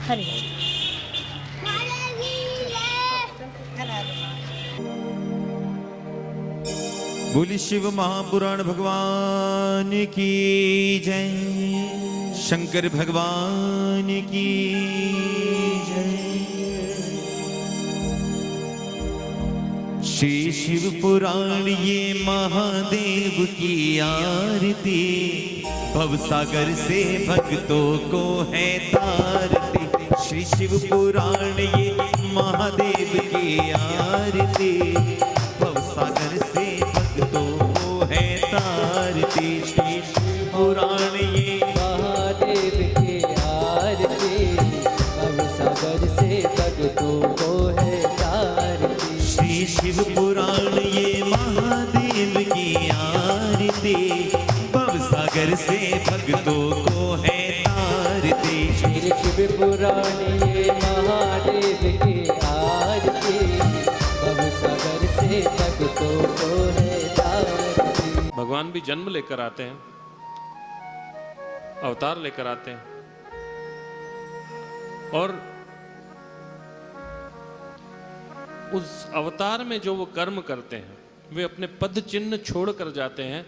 हरि बोली शिव महापुराण भगवान की जय, शंकर भगवान की जय। श्री शिव पुराण ये महादेव की आरती, भवसागर से भक्तों को है तारती। श्री शिव पुराण ये महादेव की आरती, भवसागर से भक्तों को है तारती। श्री शिव पुराण ये महादेव की आरती, भवसागर से भक्तों को है तारती। श्री शिव पुराण ये महादेव की आरती, भवसागर से भक्तों को है तारती। श्री शिव पुराण ये महादेव की आरती, भवसागर से भक्तों को है तारती। भगवान भी जन्म लेकर आते हैं, अवतार लेकर आते हैं, और उस अवतार में जो वो कर्म करते हैं वे अपने पद चिन्ह छोड़ कर जाते हैं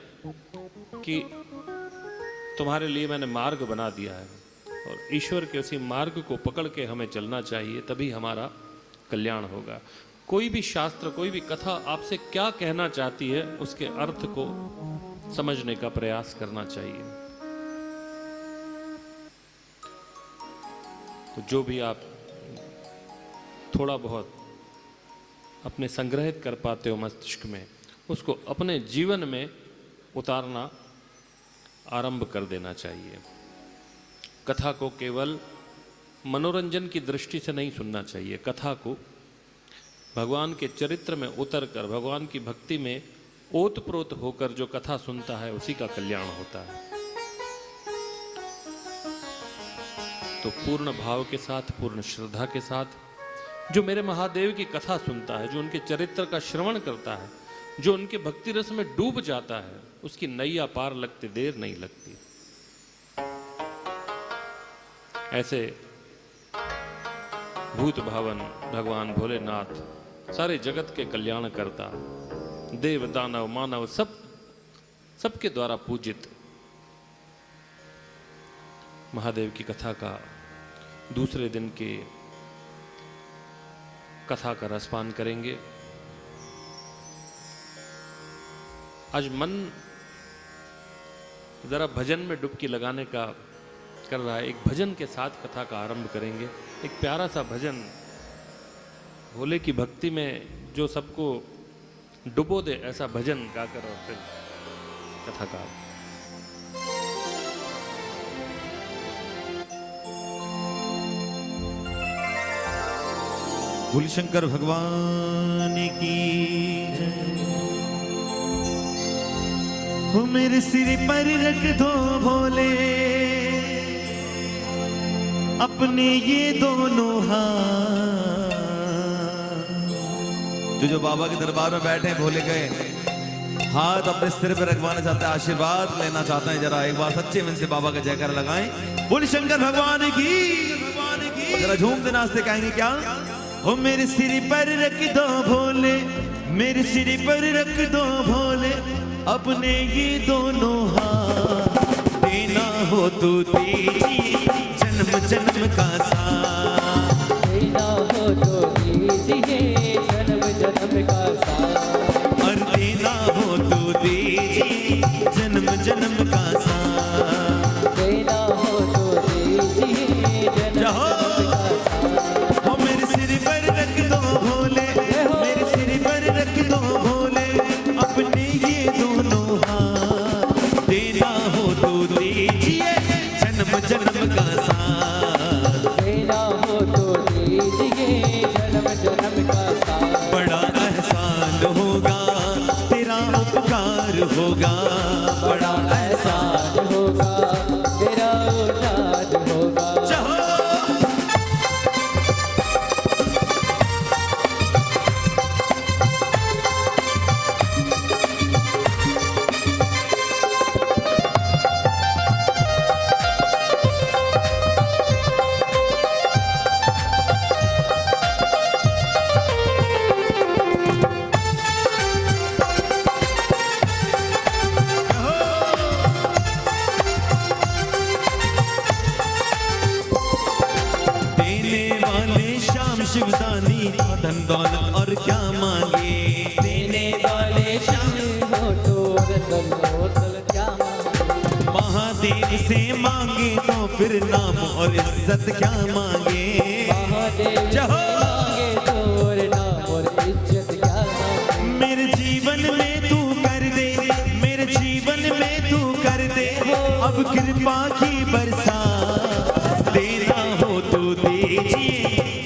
कि तुम्हारे लिए मैंने मार्ग बना दिया है, और ईश्वर के उसी मार्ग को पकड़ के हमें चलना चाहिए, तभी हमारा कल्याण होगा। कोई भी शास्त्र, कोई भी कथा आपसे क्या कहना चाहती है, उसके अर्थ को समझने का प्रयास करना चाहिए। तो जो भी आप थोड़ा बहुत अपने संग्रहित कर पाते हो मस्तिष्क में, उसको अपने जीवन में उतारना आरंभ कर देना चाहिए। कथा को केवल मनोरंजन की दृष्टि से नहीं सुनना चाहिए, कथा को भगवान के चरित्र में उतर कर, भगवान की भक्ति में ओतप्रोत होकर जो कथा सुनता है उसी का कल्याण होता है। तो पूर्ण भाव के साथ, पूर्ण श्रद्धा के साथ जो मेरे महादेव की कथा सुनता है, जो उनके चरित्र का श्रवण करता है, जो उनके भक्ति रस में डूब जाता है, उसकी नैया पार लगते देर नहीं लगती। ऐसे भूत भावन भगवान भोलेनाथ, सारे जगत के कल्याण करता, देव दानव मानव सबके द्वारा पूजित महादेव की कथा का दूसरे दिन के कथा का रसपान करेंगे। आज मन जरा भजन में डुबकी लगाने का कर रहा है। एक भजन के साथ कथा का आरंभ करेंगे। एक प्यारा सा भजन, भोले की भक्ति में जो सबको डुबो दे, ऐसा भजन गाकर और फिर कथा का। बोल शंकर भगवान की जय। हो मेरे सिर पर रख दो भोले अपने ये दोनों हाथ। जो बाबा के दरबार में बैठे हैं, भोले गए हाथ अपने सिर पर रखवाना चाहते हैं, आशीर्वाद लेना चाहते हैं, जरा एक बार सच्चे मन से बाबा का जयकार लगाएं। बोल शंकर भगवान की, जरा झूमते नाचते कहेंगे क्या? हो मेरे सिर पर रख दो भोले, मेरे सिर पर रख दो भोले अपने ये दोनों हाथ। देना हो तो दीजिए जन्म जन्म का साथ, देना हो तो दीजिए जन्म जन्म का साथ, और देना हो तो दीजिए जन्म जन्म का साथ, देना हो तो दीजिए जन्म जन्म का साथ। हो मेरे सिर पर रख दो भोले, मेरे सिर पर रख दो भोले अपने ये दोनों हाथ। देना हो तो दीजिए जन्म जन्म का साथ, देना हो तो दीजिए जन्म जन्म का साथ। बड़ा एहसान होगा तेरा उपकार होगा, बड़ा एहसान होगा तेरा उद्धार होगा। शिवदानी धन दौलत और क्या मांगे। देने वाले शिव हो तो धन दौलत क्या मांगे। महादेव से मांगे तो फिर नाम और इज्जत क्या मांगे। महादेव से मांगे तो और नाम और इज्जत क्या मांगे। मेरे जीवन में तू कर दे, मेरे जीवन में तू कर दे अब कृपा की बरसात। देना हो तो दीजिए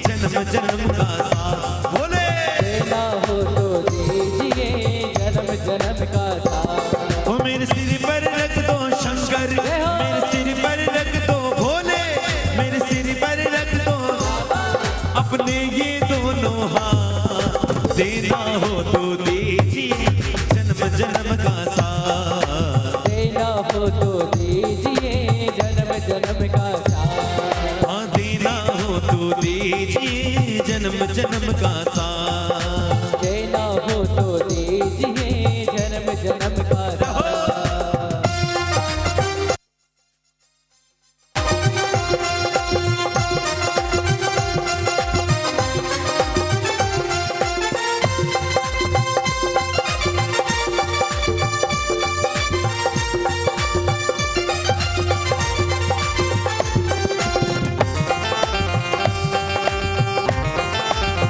जन्म जन्म का साथ। बोले देना हो तो दीजिए जन्म जन्म का साथ। वो मेरे सिर पर रख दो शंकर, मेरे सिर पर रख दो भोले, मेरे सिर पर रख दो अपने ये दोनों हाथ। देना हो तो दीजिए जन्म जन्म का साथ। देना हो तो दीजिए जन्म जन्म का साथ। हाँ देना हो तो दीजिए जन्म जन्म का साथ। देना हो तो दीजिए जन्म जन्म का साथ।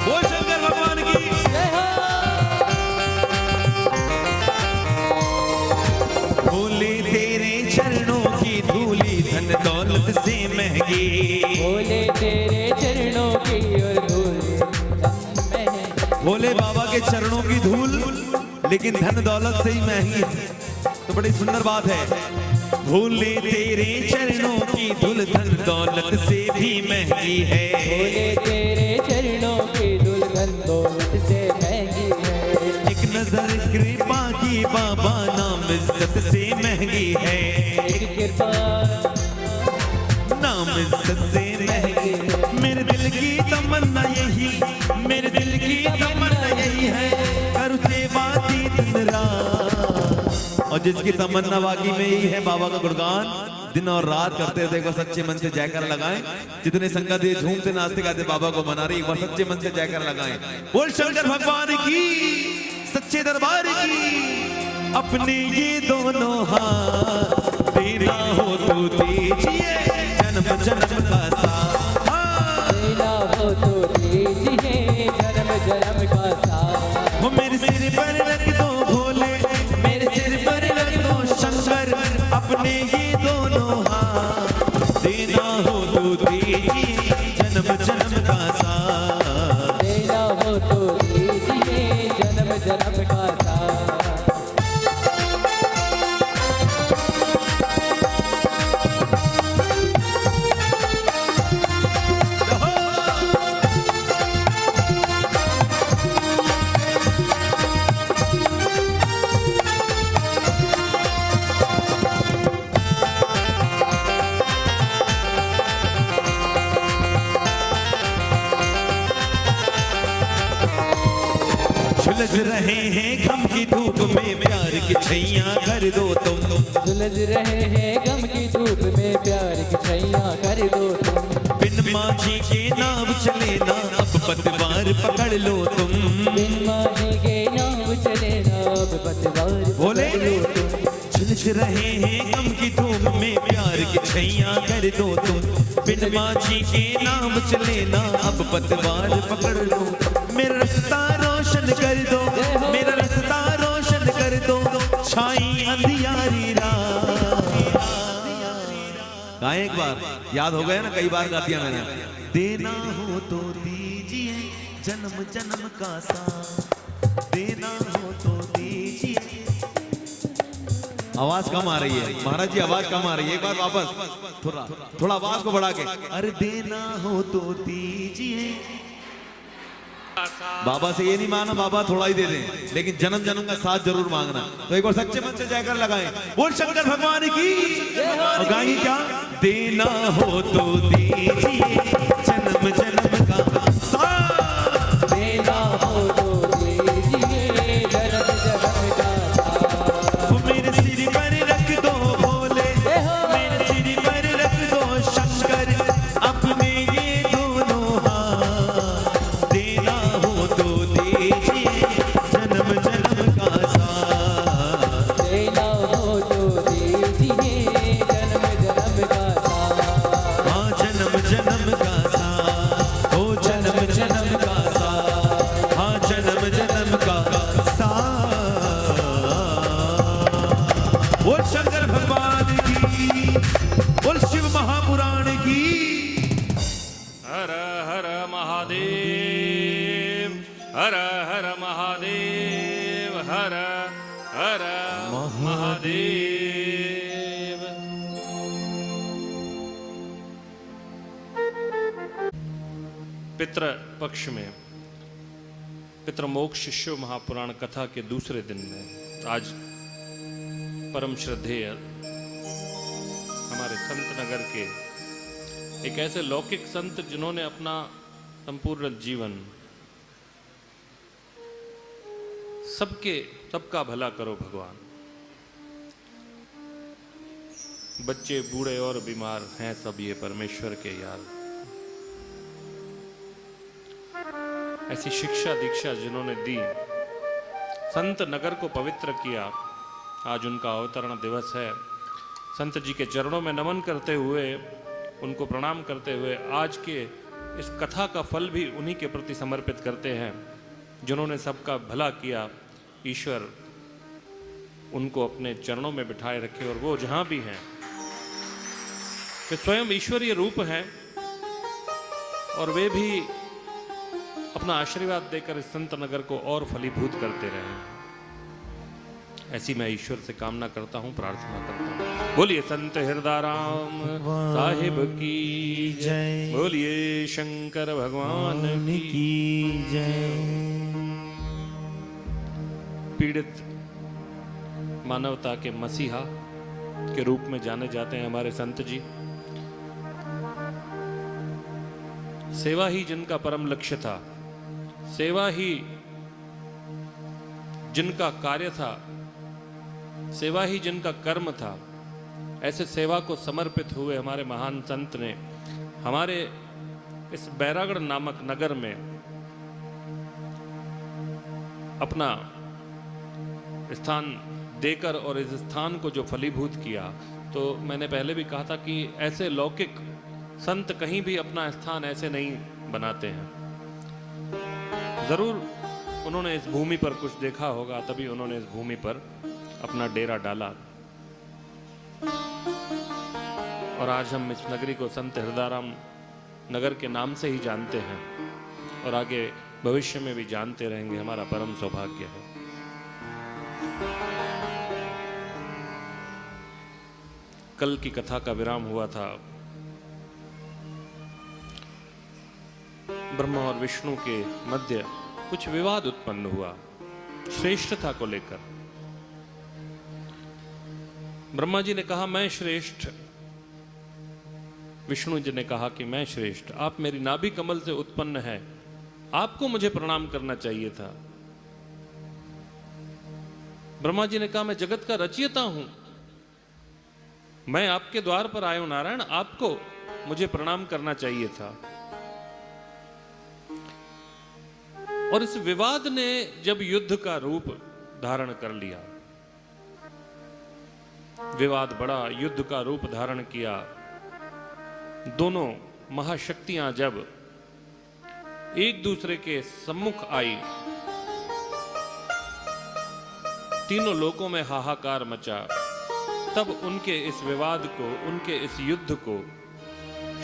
बोल शंकर भगवान की। भोले तेरे चरणों की धूली धन दौलत से महंगी। भोले तेरे चरणों की और धूल में भोले बाबा के चरणों की धूल लेकिन धन दौलत से ही महंगी है। तो बड़ी सुंदर बात है। भोले तेरे चरणों की धूल धन दौलत से भी महंगी है। भोले तेरे चरणों की दुल्हन दौलत से महंगी है। एक नजर कृपा की बाबा नाम इज्जत से महंगी है। एक कृपा नाम इज्जत से महंगी है। मेरे दिल की तमन्ना यही, मेरे दिल की तमन्ना यही है करूँ सेवा दिन रात। और जिसकी तमन्ना बाकी में यही है बाबा का गुणगान दिन और रात करते हुए देखो सच्चे मन से जयकार लगाएं। जितने संगत ये झूमते नाचते गाते बाबा को मना रही, एक बार सच्चे मन से जयकार लगाएं। बोल शंकर भगवान की, सच्चे दरबार की। अपने ये दोनों हाथ देना हो तो दीजिए जन्म जन्म का साथ। हाँ। देना हो तो दीजिए जन्म जन्म का साथ। वो मेरे सिर पर रख दो भोले, मेरे सिर पर रख दो शंकर अपने ये दोनों हाथ। देना हो तो दीजिए जन्म जन्म का साथ। देना हो तो दीजिए जन्म जन्म का साथ। झुलस रहे हैं गम की धूप में प्यार की छैया कर दो तुम। झुलस रहे हैं गम की धूप में प्यार की छैया कर दो तुम। बिन माझी के नाव चले ना अब पतवार पकड़ लो तुम। बिन माझी के नाव चले ना अब पतवार बोले पकड़ लो तुम। झुलस रहे हैं गम की धूप में प्यार की छैया कर दो तुम। बिन माझी के नाम चले ना अब पतवार पकड़ लो। मेरा रास्ता रोशन कर दो, मेरा रास्ता रोशन कर दो छाई अंधियारी रात। गाएं एक बार, याद हो गया ना, कई बार गा दिया मैंने। देना हो तो दीजिए जन्म जन्म का साथ। देना हो तो दीजिए। आवाज कम आ रही है महाराज जी, आवाज कम आ रही है। एक बार वापस थोड़ा आवाज को बढ़ा के। अरे देना हो तो दीजिए। बाबा से ये नहीं मांगना बाबा थोड़ा ही दे दें, लेकिन जन्म जन्म का साथ जरूर मांगना। तो एक बार सच्चे मन से जयकार लगाएं। बोल शंकर भगवान की। और गाएंगे क्या? देना हो तो दीजिए जन्म जन्म का साथ। देना हो तो दीजिए जन्म जन्म का साथ। वो मेरे सिर पर रख दो भोले, मेरे सिर पर रख दो शंकर अपने ये दोनों हाथ। हर हर महादेव, हर हर महादेव। पितृ पक्ष में पितृमोक्ष शिव महापुराण कथा के दूसरे दिन में आज परम श्रद्धेय हमारे संत नगर के एक ऐसे लौकिक संत जिन्होंने अपना संपूर्ण जीवन सबका भला करो भगवान, बच्चे बूढ़े और बीमार हैं सब ये परमेश्वर के यार, ऐसी शिक्षा दीक्षा जिन्होंने दी, संत नगर को पवित्र किया। आज उनका अवतरण दिवस है। संत जी के चरणों में नमन करते हुए, उनको प्रणाम करते हुए आज के इस कथा का फल भी उन्हीं के प्रति समर्पित करते हैं जिन्होंने सबका भला किया। ईश्वर उनको अपने चरणों में बिठाए रखे और वो जहाँ भी हैं वे स्वयं ईश्वरीय रूप हैं और वे भी अपना आशीर्वाद देकर इस संत नगर को और फलीभूत करते रहे। ऐसी मैं ईश्वर से कामना करता हूँ, प्रार्थना करता हूँ। बोलिए संत हृदयराम साहिब की जय, बोलिए शंकर भगवान की जय। पीड़ित मानवता के मसीहा के रूप में जाने जाते हैं हमारे संत जी। सेवा ही जिनका परम लक्ष्य था, सेवा ही जिनका कार्य था, सेवा ही जिनका कर्म था, ऐसे सेवा को समर्पित हुए हमारे महान संत ने हमारे इस बैरागढ़ नामक नगर में अपना स्थान देकर और इस स्थान को जो फलीभूत किया। तो मैंने पहले भी कहा था कि ऐसे लौकिक संत कहीं भी अपना स्थान ऐसे नहीं बनाते हैं। जरूर उन्होंने इस भूमि पर कुछ देखा होगा, तभी उन्होंने इस भूमि पर अपना डेरा डाला। और आज हम इस नगरी को संत हृदयराम नगर के नाम से ही जानते हैं और आगे भविष्य में भी जानते रहेंगे। हमारा परम सौभाग्य है। कल की कथा का विराम हुआ था ब्रह्मा और विष्णु के मध्य कुछ विवाद उत्पन्न हुआ श्रेष्ठता को लेकर। ब्रह्मा जी ने कहा मैं श्रेष्ठ, विष्णु जी ने कहा कि मैं श्रेष्ठ, आप मेरी नाभि कमल से उत्पन्न है, आपको मुझे प्रणाम करना चाहिए था। ब्रह्मा जी ने कहा मैं जगत का रचयिता हूं, मैं आपके द्वार पर आयो नारायण, आपको मुझे प्रणाम करना चाहिए था। और इस विवाद ने जब युद्ध का रूप धारण कर लिया, विवाद बड़ा युद्ध का रूप धारण किया, दोनों महाशक्तियां जब एक दूसरे के सम्मुख आई, तीनों लोकों में हाहाकार मचा। तब उनके इस विवाद को, उनके इस युद्ध को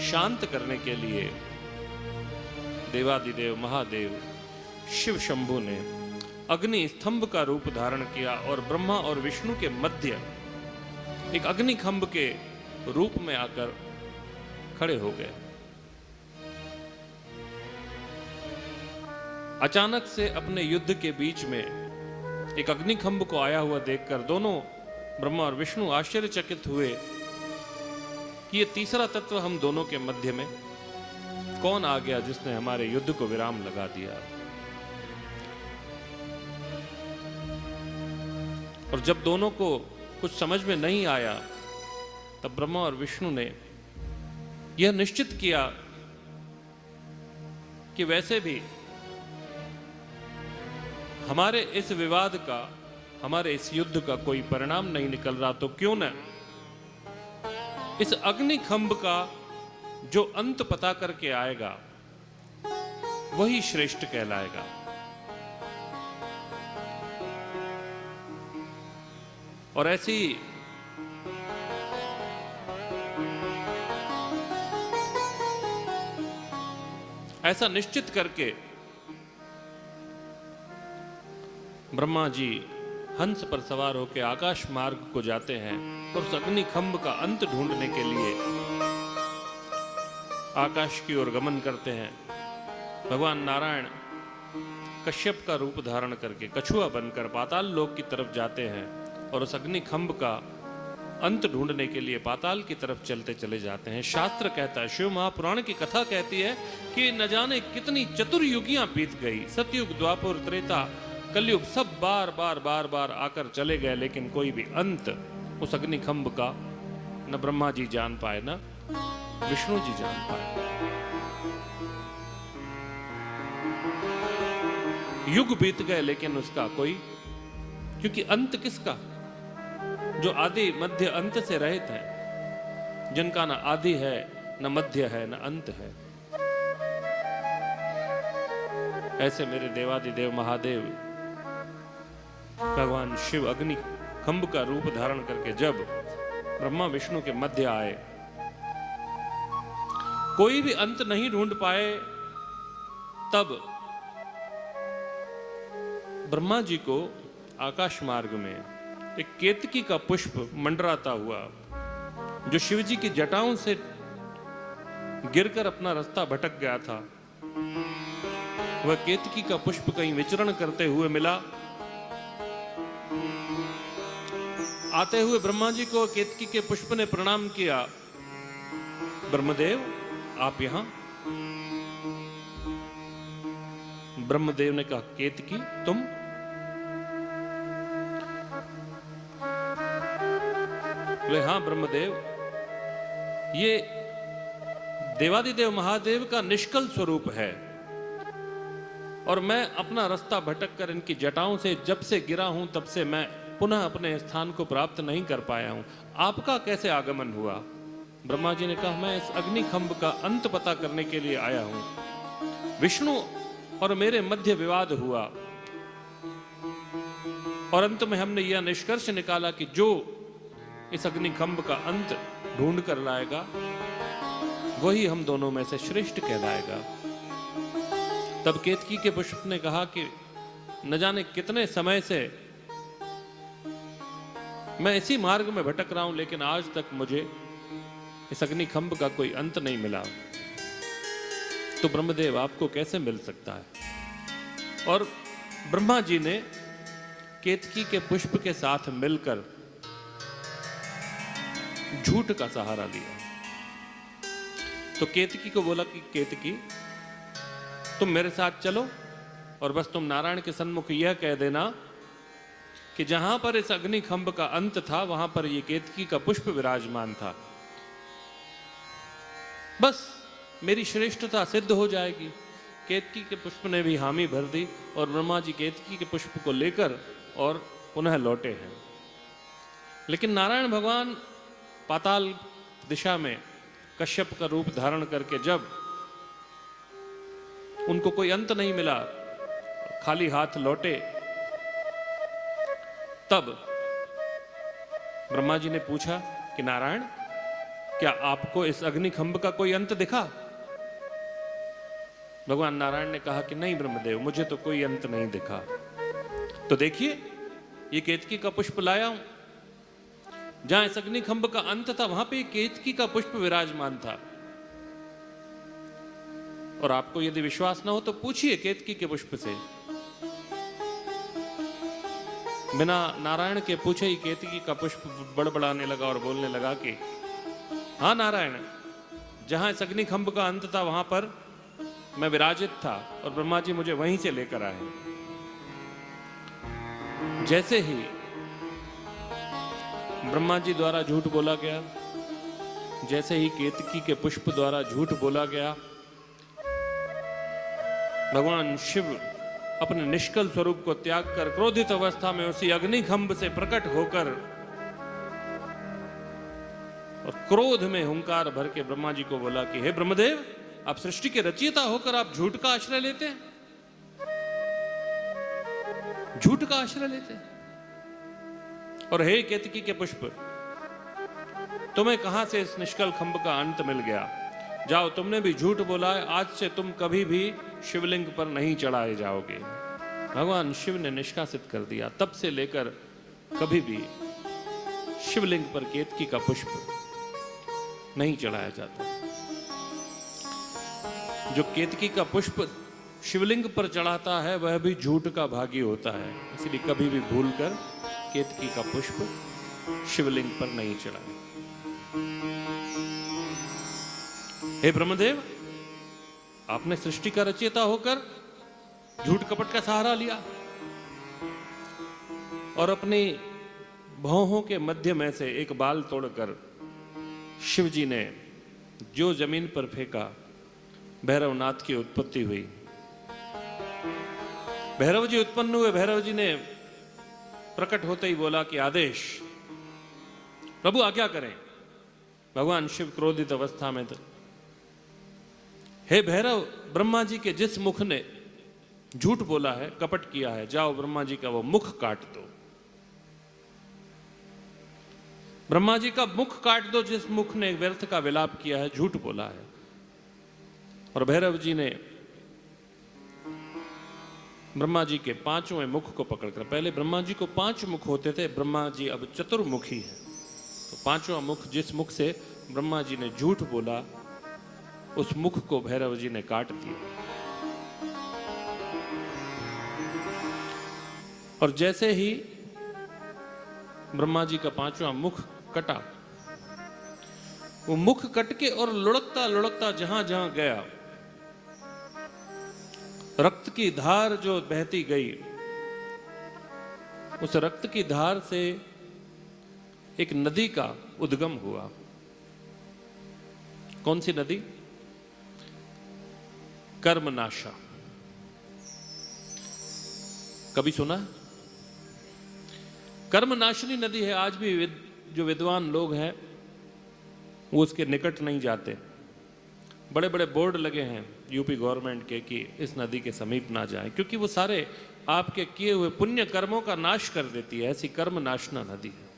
शांत करने के लिए देवादिदेव महादेव शिव शंभु ने अग्नि स्तंभ का रूप धारण किया और ब्रह्मा और विष्णु के मध्य एक अग्नि खंभ के रूप में आकर खड़े हो गए। अचानक से अपने युद्ध के बीच में एक अग्निखंभ को आया हुआ देखकर दोनों ब्रह्मा और विष्णु आश्चर्यचकित हुए कि ये तीसरा तत्व हम दोनों के मध्य में कौन आ गया जिसने हमारे युद्ध को विराम लगा दिया। और जब दोनों को कुछ समझ में नहीं आया तब ब्रह्मा और विष्णु ने यह निश्चित किया कि वैसे भी हमारे इस विवाद का, हमारे इस युद्ध का कोई परिणाम नहीं निकल रहा, तो क्यों न इस अग्निखंभ का जो अंत पता करके आएगा वही श्रेष्ठ कहलाएगा। और ऐसी ऐसा निश्चित करके ब्रह्मा जी हंस पर सवार होकर आकाश मार्ग को जाते हैं और उस अग्नि खंभ का अंत ढूंढने के लिए आकाश की ओर गमन करते हैं। भगवान नारायण कश्यप का रूप धारण करके कछुआ बनकर पाताल लोक की तरफ जाते हैं और उस अग्नि खंभ का अंत ढूंढने के लिए पाताल की तरफ चलते चले जाते हैं। शास्त्र कहता है, शिव महापुराण की कथा कहती है कि न जाने कितनी चतुर्युगियां बीत गई, सतयुग, द्वापर, त्रेता, कलयुग, सब बार बार बार बार आकर चले गए, लेकिन कोई भी अंत उस अग्निखंभ का न ब्रह्मा जी जान पाए न विष्णु जी जान पाए। युग बीत गए लेकिन उसका कोई, क्योंकि अंत किसका? जो आदि मध्य अंत से रहित है, जिनका न आदि है न मध्य है न अंत है। ऐसे मेरे देवादिदेव महादेव भगवान शिव अग्नि खंभ का रूप धारण करके जब ब्रह्मा विष्णु के मध्य आए, कोई भी अंत नहीं ढूंढ पाए, तब ब्रह्मा जी को आकाश मार्ग में एक केतकी का पुष्प मंडराता हुआ, जो शिवजी की जटाओं से गिरकर अपना रास्ता भटक गया था, वह केतकी का पुष्प कहीं विचरण करते हुए मिला। आते हुए ब्रह्मा जी को केतकी के पुष्प ने प्रणाम किया। ब्रह्मदेव आप यहां? ब्रह्मदेव ने कहा, केतकी तुम? बोले हाँ ब्रह्मदेव, ये देवादिदेव महादेव का निष्कल स्वरूप है और मैं अपना रास्ता भटक कर इनकी जटाओं से जब से गिरा हूं तब से मैं पुनः अपने स्थान को प्राप्त नहीं कर पाया हूं। आपका कैसे आगमन हुआ? ब्रह्मा जी ने कहा, मैं इस अग्निखंभ का अंत पता करने के लिए आया हूं। विष्णु और मेरे मध्य विवाद हुआ और अंत में हमने यह निष्कर्ष निकाला कि जो इस अग्निखंभ का अंत ढूंढ कर लाएगा वही हम दोनों में से श्रेष्ठ कहलाएगा। तब केतकी के पुष्प ने कहा कि न जाने कितने समय से मैं इसी मार्ग में भटक रहा हूं, लेकिन आज तक मुझे इस अग्निखंभ का कोई अंत नहीं मिला, तो ब्रह्मदेव आपको कैसे मिल सकता है? और ब्रह्मा जी ने केतकी के पुष्प के साथ मिलकर झूठ का सहारा लिया। तो केतकी को बोला कि केतकी तुम मेरे साथ चलो और बस तुम नारायण के सन्मुख यह कह देना कि जहां पर इस अग्निखंभ का अंत था वहां पर यह केतकी का पुष्प विराजमान था, बस मेरी श्रेष्ठता सिद्ध हो जाएगी। केतकी के पुष्प ने भी हामी भर दी और ब्रह्मा जी केतकी के पुष्प को लेकर और पुनः लौटे हैं। लेकिन नारायण भगवान पाताल दिशा में कश्यप का रूप धारण करके जब उनको कोई अंत नहीं मिला, खाली हाथ लौटे, तब ब्रह्मा जी ने पूछा कि नारायण, क्या आपको इस अग्निखंभ का कोई अंत दिखा? भगवान नारायण ने कहा कि नहीं ब्रह्मदेव, मुझे तो कोई अंत नहीं दिखा। तो देखिए, ये केतकी का पुष्प लाया हूं, जहां इस अग्निखंभ का अंत था वहां पे केतकी का पुष्प विराजमान था। और आपको यदि विश्वास ना हो तो पूछिए केतकी के पुष्प से। बिना नारायण के पूछे ही केतकी का पुष्प बड़बड़ाने लगा और बोलने लगा कि हाँ नारायण, जहां इस अग्निखंभ का अंत था वहां पर मैं विराजित था और ब्रह्मा जी मुझे वहीं से लेकर आए। जैसे ही ब्रह्मा जी द्वारा झूठ बोला गया, जैसे ही केतकी के पुष्प द्वारा झूठ बोला गया, भगवान शिव अपने निष्कल स्वरूप को त्याग कर क्रोधित अवस्था में उसी अग्निखंभ से प्रकट होकर और क्रोध में हुंकार भर के ब्रह्मा जी को बोला कि हे ब्रह्मदेव, आप सृष्टि के रचयिता होकर आप झूठ का आश्रय लेते हैं, झूठ का आश्रय लेते हैं। और हे केतकी के पुष्प, तुम्हें कहां से इस निष्कल खंभ का अंत मिल गया? जाओ, तुमने भी झूठ बोला है, आज से तुम कभी भी शिवलिंग पर नहीं चढ़ाए जाओगे। भगवान शिव ने निष्कासित कर दिया। तब से लेकर कभी भी शिवलिंग पर केतकी का पुष्प नहीं चढ़ाया जाता। जो केतकी का पुष्प शिवलिंग पर चढ़ाता है वह भी झूठ का भागी होता है, इसलिए कभी भी भूलकर केतकी का पुष्प शिवलिंग पर नहीं चढ़ाए। हे ब्रह्मदेव, आपने सृष्टि का रचयिता होकर झूठ कपट का सहारा लिया और अपनी भौहों के मध्य में से एक बाल तोड़कर शिव जी ने जो जमीन पर फेंका, भैरवनाथ की उत्पत्ति हुई। भैरव जी उत्पन्न हुए। भैरव जी ने प्रकट होते ही बोला कि आदेश, प्रभु आज्ञा करें। भगवान शिव क्रोधित अवस्था में थे। हे भैरव, ब्रह्मा जी के जिस मुख ने झूठ बोला है, कपट किया है, जाओ ब्रह्मा जी का वो मुख काट दो। ब्रह्मा जी का मुख काट दो, जिस मुख ने व्यर्थ का विलाप किया है, झूठ बोला है। और भैरव जी ने ब्रह्मा जी के पांचवें मुख को पकड़कर, पहले ब्रह्मा जी को 5 मुख होते थे, ब्रह्मा जी अब चतुर्मुखी है, तो 5वां मुख, जिस मुख से ब्रह्मा जी ने झूठ बोला, उस मुख को भैरव जी ने काट दिया। और जैसे ही ब्रह्मा जी का 5वां मुख कटा, वो मुख कट के और लुढ़कता लुढ़कता जहां जहां गया, रक्त की धार जो बहती गई, उस रक्त की धार से एक नदी का उद्गम हुआ। कौन सी नदी? कर्मनाशा। कभी सुना? कर्मनाशिनी नदी है। आज भी जो विद्वान लोग हैं वो उसके निकट नहीं जाते। बड़े बड़े बोर्ड लगे हैं यूपी गवर्नमेंट के कि इस नदी के समीप ना जाएं, क्योंकि वो सारे आपके किए हुए पुण्य कर्मों का नाश कर देती है। ऐसी कर्मनाशना नदी है।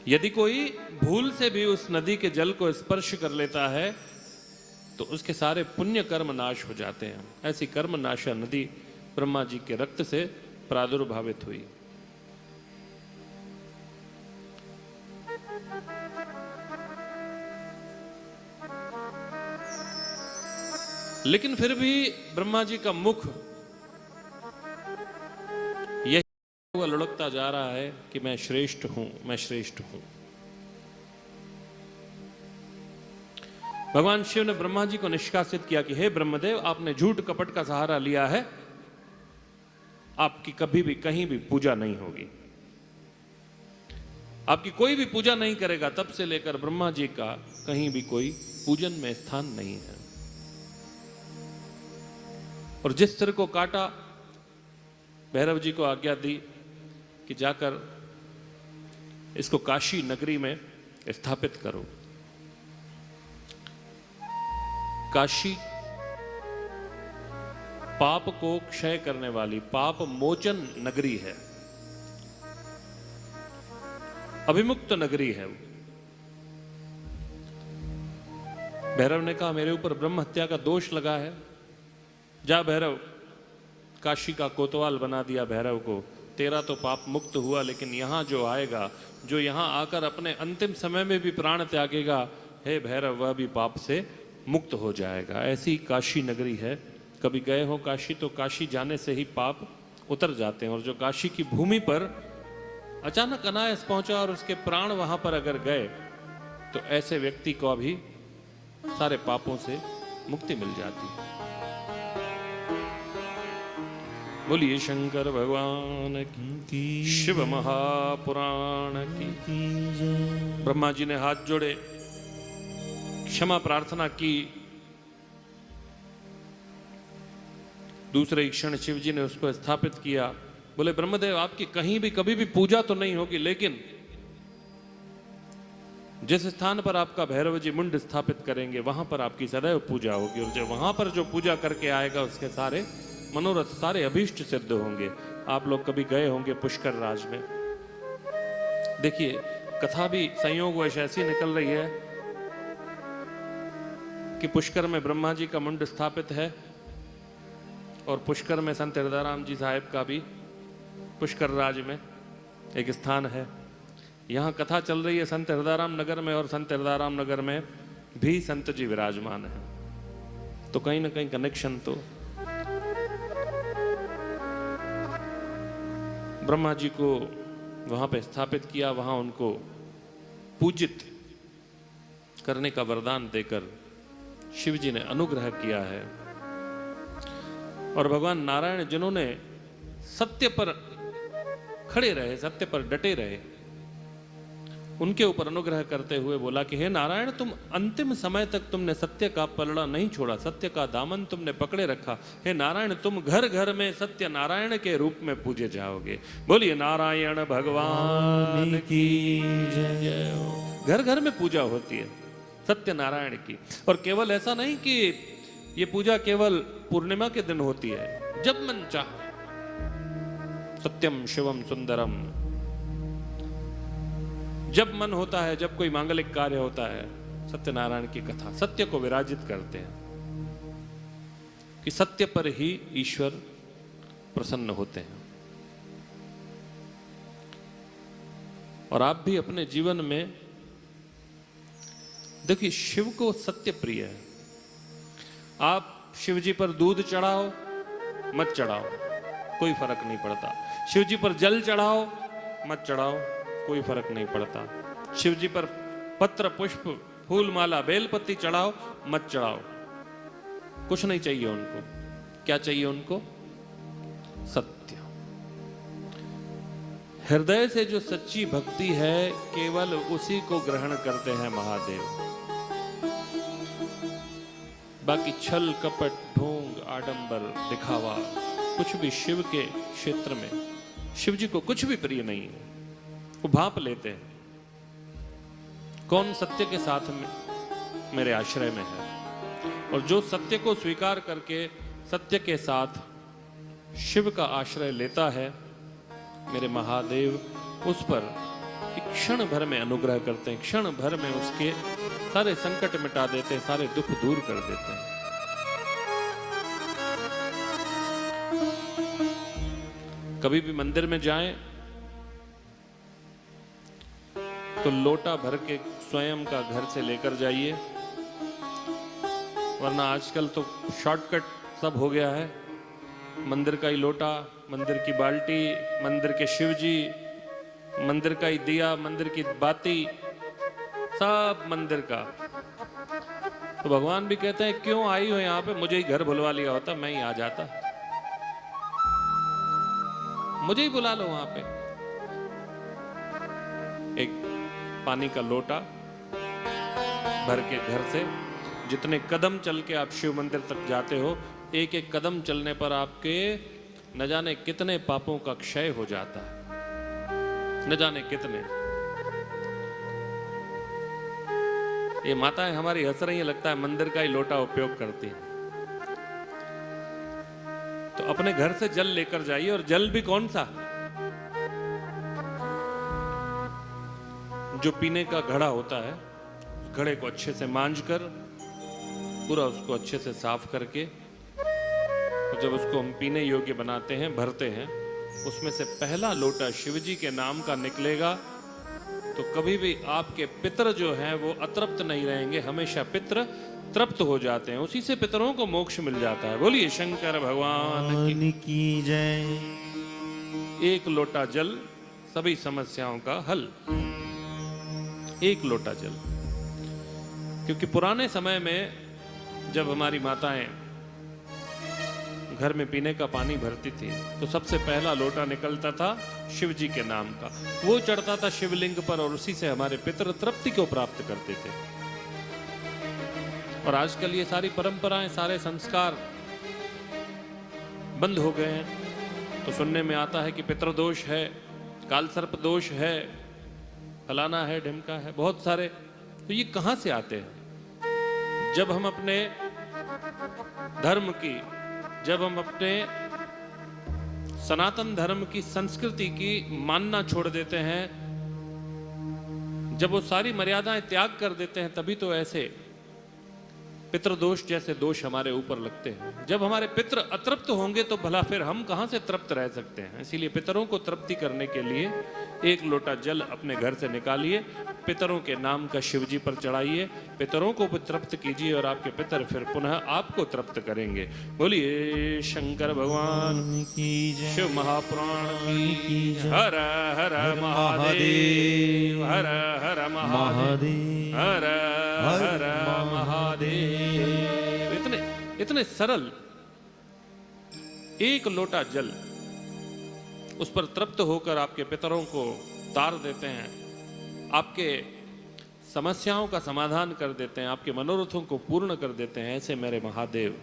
यदि कोई भूल से भी उस नदी के जल को स्पर्श कर लेता है तो उसके सारे पुण्य कर्म नाश हो जाते हैं। ऐसी कर्मनाशा नदी ब्रह्मा जी के रक्त से प्रादुर्भावित हुई। लेकिन फिर भी ब्रह्मा जी का मुख यही हुआ लुढ़कता जा रहा है कि मैं श्रेष्ठ हूं, मैं श्रेष्ठ हूं। भगवान शिव ने ब्रह्मा जी को निष्कासित किया कि हे ब्रह्मदेव, आपने झूठ कपट का सहारा लिया है, आपकी कभी भी कहीं भी पूजा नहीं होगी, आपकी कोई भी पूजा नहीं करेगा। तब से लेकर ब्रह्मा जी का कहीं भी कोई पूजन में स्थान नहीं है। और जिस सिर को काटा, भैरव जी को आज्ञा दी कि जाकर इसको काशी नगरी में स्थापित करो। काशी पाप को क्षय करने वाली, पाप मोचन नगरी है, अभिमुक्त नगरी है। भैरव ने कहा मेरे ऊपर ब्रह्म हत्या का दोष लगा है। जा भैरव, काशी का कोतवाल बना दिया भैरव को। तेरा तो पाप मुक्त हुआ, लेकिन यहां जो आएगा, जो यहां आकर अपने अंतिम समय में भी प्राण त्यागेगा, हे भैरव, वह भी पाप से मुक्त हो जाएगा। ऐसी काशी नगरी है। कभी गए हो काशी तो काशी जाने से ही पाप उतर जाते हैं। और जो काशी की भूमि पर अचानक अनायास पहुंचा और उसके प्राण वहां पर अगर गए तो ऐसे व्यक्ति को भी सारे पापों से मुक्ति मिल जाती है। बोलिए शंकर भगवान की, शिव महापुराण की। ब्रह्मा जी ने हाथ जोड़े, क्षमा प्रार्थना की। दूसरे क्षण शिव जी ने उसको स्थापित किया। बोले ब्रह्मदेव, आपकी कहीं भी कभी भी पूजा तो नहीं होगी, लेकिन जिस स्थान पर आपका भैरव जी मुंड स्थापित करेंगे वहां पर आपकी सदैव पूजा होगी। और जो वहां पर जो पूजा करके आएगा उसके सारे मनोरथ, सारे अभीष्ट सिद्ध होंगे। आप लोग कभी गए होंगे पुष्कर राज में। देखिए, कथा भी संयोगवश ऐसी निकल रही है कि पुष्कर में ब्रह्मा जी का मुंड स्थापित है और पुष्कर में संत हृदयराम जी साहेब का भी पुष्कर राज में एक स्थान है। यहाँ कथा चल रही है संत हृदयराम नगर में, और संत हृदयराम नगर में भी संत जी विराजमान है। तो कहीं ना कहीं कनेक्शन तो ब्रह्मा जी को वहाँ पे स्थापित किया, वहाँ उनको पूजित करने का वरदान देकर शिव जी ने अनुग्रह किया है। और भगवान नारायण जिन्होंने सत्य पर खड़े रहे, सत्य पर डटे रहे, उनके ऊपर अनुग्रह करते हुए बोला कि हे नारायण, तुम अंतिम समय तक तुमने सत्य का पलड़ा नहीं छोड़ा, सत्य का दामन तुमने पकड़े रखा। हे नारायण, तुम घर घर में सत्य नारायण के रूप में पूजे जाओगे। बोलिए नारायण भगवान की जय। घर घर में पूजा होती है सत्य नारायण की। और केवल ऐसा नहीं कि ये पूजा केवल पूर्णिमा के दिन होती है, जब मन चाहे। सत्यम शिवम सुंदरम, जब मन होता है, जब कोई मांगलिक कार्य होता है, सत्यनारायण की कथा सत्य को विराजित करते हैं कि सत्य पर ही ईश्वर प्रसन्न होते हैं। और आप भी अपने जीवन में देखिए, शिव को सत्य प्रिय है। आप शिव जी पर दूध चढ़ाओ मत चढ़ाओ, कोई फर्क नहीं पड़ता। शिव जी पर जल चढ़ाओ मत चढ़ाओ, कोई फर्क नहीं पड़ता। शिव जी पर पत्र पुष्प फूल माला बेलपत्ती चढ़ाओ मत चढ़ाओ, कुछ नहीं चाहिए उनको। क्या चाहिए उनको? सत्य। हृदय से जो सच्ची भक्ति है, केवल उसी को ग्रहण करते हैं महादेव। बाकी छल कपट ढोंग आडंबर दिखावा कुछ भी शिव के क्षेत्र में, शिव जी को कुछ भी प्रिय नहीं है। वो भांप लेते हैं कौन सत्य के साथ में मेरे आश्रय में है। और जो सत्य को स्वीकार करके सत्य के साथ शिव का आश्रय लेता है, मेरे महादेव उस पर एक क्षण भर में अनुग्रह करते हैं, क्षण भर में उसके सारे संकट मिटा देते हैं, सारे दुख दूर कर देते हैं। कभी भी मंदिर में जाएं तो लोटा भर के स्वयं का घर से लेकर जाइए, वरना आजकल तो शॉर्टकट सब हो गया है। मंदिर का ही लोटा, मंदिर की बाल्टी, मंदिर के शिवजी, मंदिर का ही दिया, मंदिर की बाती, सब मंदिर का। तो भगवान भी कहते हैं क्यों आई हो यहाँ पे, मुझे ही घर बुलवा लिया होता, मैं ही आ जाता, मुझे ही बुला लो वहां पे। एक पानी का लोटा भर के घर से जितने कदम चल के आप शिव मंदिर तक जाते हो, एक एक कदम चलने पर आपके न जाने कितने पापों का क्षय हो जाता है, न जाने कितने। ये माताएं हमारी हंस रही है, लगता है मंदिर का ही लोटा उपयोग करती हैं। तो अपने घर से जल लेकर जाइए, और जल भी कौन सा? जो पीने का घड़ा होता है, घड़े को अच्छे से मांझकर पूरा उसको अच्छे से साफ करके, जब उसको हम पीने योग्य बनाते हैं, भरते हैं, उसमें से पहला लोटा शिवजी के नाम का निकलेगा, तो कभी भी आपके पितर जो हैं वो अतृप्त नहीं रहेंगे, हमेशा पितर तृप्त हो जाते हैं। उसी से पितरों को मोक्ष मिल जाता है। बोलिए शंकर भगवान की जय। एक लोटा जल सभी समस्याओं का हल, एक लोटा जल। क्योंकि पुराने समय में जब हमारी माताएं घर में पीने का पानी भरती थी, तो सबसे पहला लोटा निकलता था शिव जी के नाम का, वो चढ़ता था शिवलिंग पर, और उसी से हमारे पितर तृप्ति को प्राप्त करते थे। और आजकल ये सारी परंपराएं, सारे संस्कार बंद हो गए हैं। तो सुनने में आता है कि पितृदोष है, कालसर्प दोष है, फलाना है, ढिमका है, बहुत सारे। तो ये कहां से आते हैं? जब हम अपने धर्म की, जब हम अपने सनातन धर्म की संस्कृति की मानना छोड़ देते हैं, जब वो सारी मर्यादाएं त्याग कर देते हैं, तभी तो ऐसे पितृदोष जैसे दोष हमारे ऊपर लगते हैं। जब हमारे पितृ अतृप्त होंगे तो भला फिर हम कहाँ से तृप्त रह सकते हैं। इसीलिए पितरों को तृप्ति करने के लिए एक लोटा जल अपने घर से निकालिए, पितरों के नाम का शिव जी पर चढ़ाइए, पितरों को भी तृप्त कीजिए और आपके पितर फिर पुनः आपको तृप्त करेंगे। बोलिए शंकर भगवान की जय। शिव महापुराण की हर हर महादेव, हर हर महादेव, हर हर महादेव। इतने सरल एक लोटा जल उस पर तृप्त होकर आपके पितरों को तार देते हैं, आपके समस्याओं का समाधान कर देते हैं, आपके मनोरथों को पूर्ण कर देते हैं। ऐसे मेरे महादेव।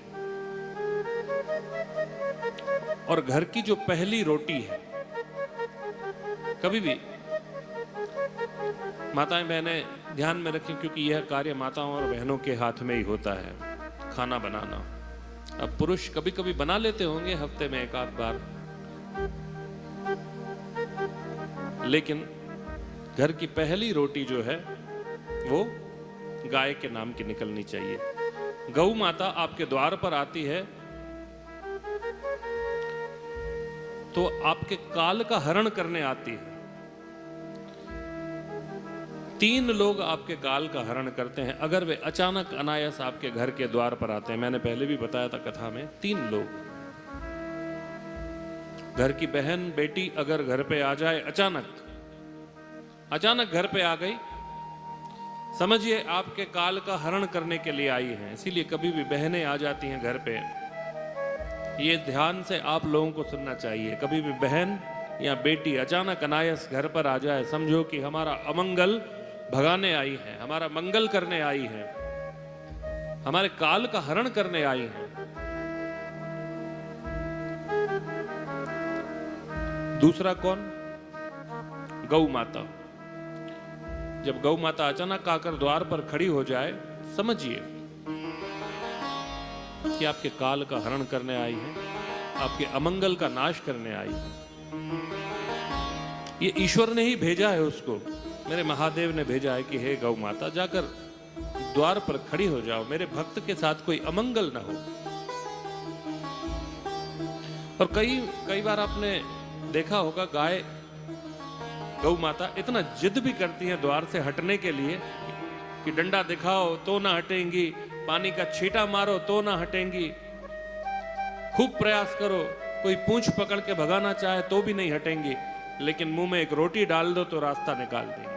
और घर की जो पहली रोटी है, कभी भी माताएं बहनें ध्यान में रखें, क्योंकि यह कार्य माताओं और बहनों के हाथ में ही होता है, खाना बनाना। अब पुरुष कभी कभी बना लेते होंगे हफ्ते में एक आध बार, लेकिन घर की पहली रोटी जो है वो गाय के नाम की निकलनी चाहिए। गौ माता आपके द्वार पर आती है तो आपके काल का हरण करने आती है। 3 लोग आपके काल का हरण करते हैं अगर वे अचानक अनायास आपके घर के द्वार पर आते हैं। मैंने पहले भी बताया था कथा में, 3 लोग। घर की बहन बेटी अगर घर पे आ जाए, अचानक घर पे आ गई, समझिए आपके काल का हरण करने के लिए आई हैं। इसीलिए कभी भी बहनें आ जाती हैं घर पे, ये ध्यान से आप लोगों को सुनना चाहिए। कभी भी बहन या बेटी अचानक अनायास घर पर आ जाए, समझो कि हमारा अमंगल भगाने आई है, हमारा मंगल करने आई है, हमारे काल का हरण करने आई है। दूसरा कौन? गौ माता। जब गौ माता अचानक आकर द्वार पर खड़ी हो जाए, समझिए कि आपके काल का हरण करने आई है, आपके अमंगल का नाश करने आई है। ये ईश्वर ने ही भेजा है उसको, मेरे महादेव ने भेजा है कि हे गौ माता, जाकर द्वार पर खड़ी हो जाओ, मेरे भक्त के साथ कोई अमंगल ना हो। और कई बार आपने देखा होगा, गाय गौ माता इतना जिद भी करती है द्वार से हटने के लिए कि डंडा दिखाओ तो ना हटेंगी, पानी का छींटा मारो तो ना हटेंगी, खूब प्रयास करो, कोई पूंछ पकड़ के भगाना चाहे तो भी नहीं हटेंगी, लेकिन मुंह में एक रोटी डाल दो तो रास्ता निकाल देंगे।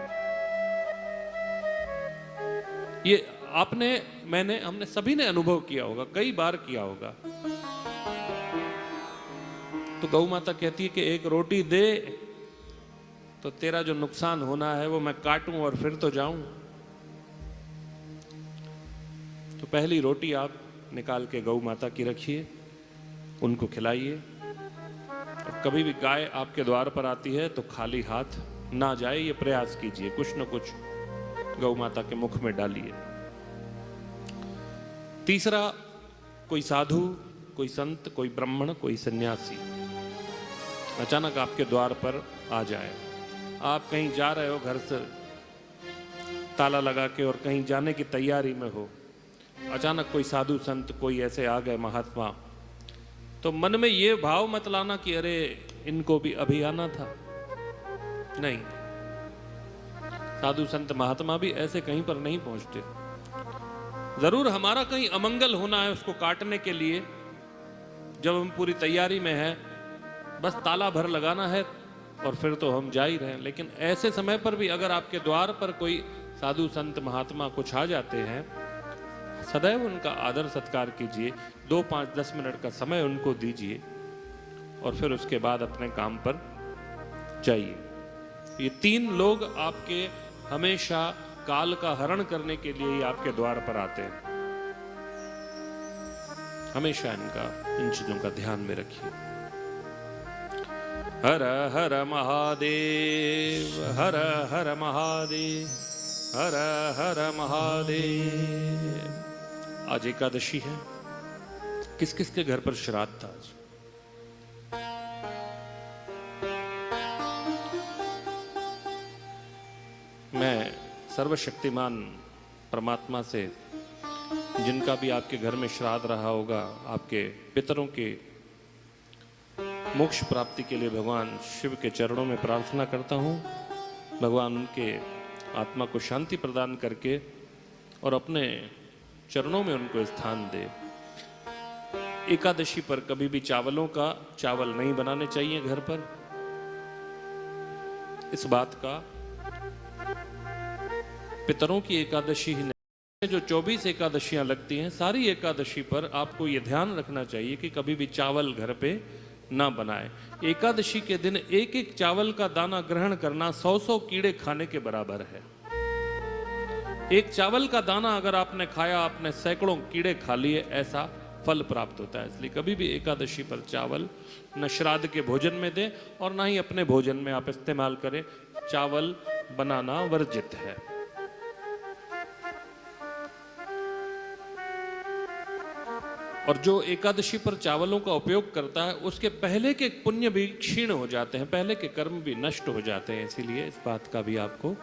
ये हमने सभी ने अनुभव किया होगा, कई बार किया होगा। तो गौ माता कहती है कि एक रोटी दे तो तेरा जो नुकसान होना है वो मैं काटूं और फिर तो जाऊं। तो पहली रोटी आप निकाल के गौ माता की रखिए, उनको खिलाइए। और कभी भी गाय आपके द्वार पर आती है तो खाली हाथ ना जाए, ये प्रयास कीजिए, कुछ न कुछ गौ माता के मुख में डालिए। तीसरा, कोई साधु, कोई संत, कोई ब्राह्मण, कोई सन्यासी अचानक आपके द्वार पर आ जाए। आप कहीं जा रहे हो, घर से ताला लगा के, और कहीं जाने की तैयारी में हो, अचानक कोई साधु संत कोई ऐसे आ गए महात्मा, तो मन में ये भाव मत लाना कि अरे इनको भी अभी आना था। नहीं, साधु संत महात्मा भी ऐसे कहीं पर नहीं पहुंचते। जरूर हमारा कहीं अमंगल होना है, उसको काटने के लिए जब हम पूरी तैयारी में हैं, बस ताला भर लगाना है और फिर तो हम जा ही रहे हैं। लेकिन ऐसे समय पर भी अगर आपके द्वार पर कोई साधु संत महात्मा कुछ आ जाते हैं, सदैव उनका आदर सत्कार कीजिए, 2, 5, 10 मिनट का समय उनको दीजिए और फिर उसके बाद अपने काम पर जाइए। ये 3 लोग आपके हमेशा काल का हरण करने के लिए ही आपके द्वार पर आते हैं। हमेशा इन चीजों का ध्यान में रखिए। हर हर महादेव, हर हर महादेव, हर हर महादेव। आज एकादशी है, किस किस के घर पर श्राद्ध था आज? मैं सर्वशक्तिमान परमात्मा से जिनका भी आपके घर में श्राद्ध रहा होगा, आपके पितरों के मोक्ष प्राप्ति के लिए भगवान शिव के चरणों में प्रार्थना करता हूँ। भगवान उनके आत्मा को शांति प्रदान करके और अपने चरणों में उनको स्थान दे। एकादशी पर कभी भी चावल नहीं बनाने चाहिए घर पर। इस बात का पितरों की एकादशी ही नहीं, जो 24 एकादशियां लगती हैं, सारी एकादशी पर आपको ये ध्यान रखना चाहिए कि कभी भी चावल घर पे ना बनाए। एकादशी के दिन एक एक चावल का दाना ग्रहण करना 100 कीड़े खाने के बराबर है। एक चावल का दाना अगर आपने खाया, आपने सैकड़ों कीड़े खा लिए, ऐसा फल प्राप्त होता है। इसलिए कभी भी एकादशी पर चावल न श्राद्ध के भोजन में दें और ना ही अपने भोजन में आप इस्तेमाल करें। चावल बनाना वर्जित है। और जो एकादशी पर चावलों का उपयोग करता है, उसके पहले के पुण्य भी क्षीण हो जाते हैं, पहले के कर्म भी नष्ट हो जाते हैं। इसीलिए इस बात का भी आपको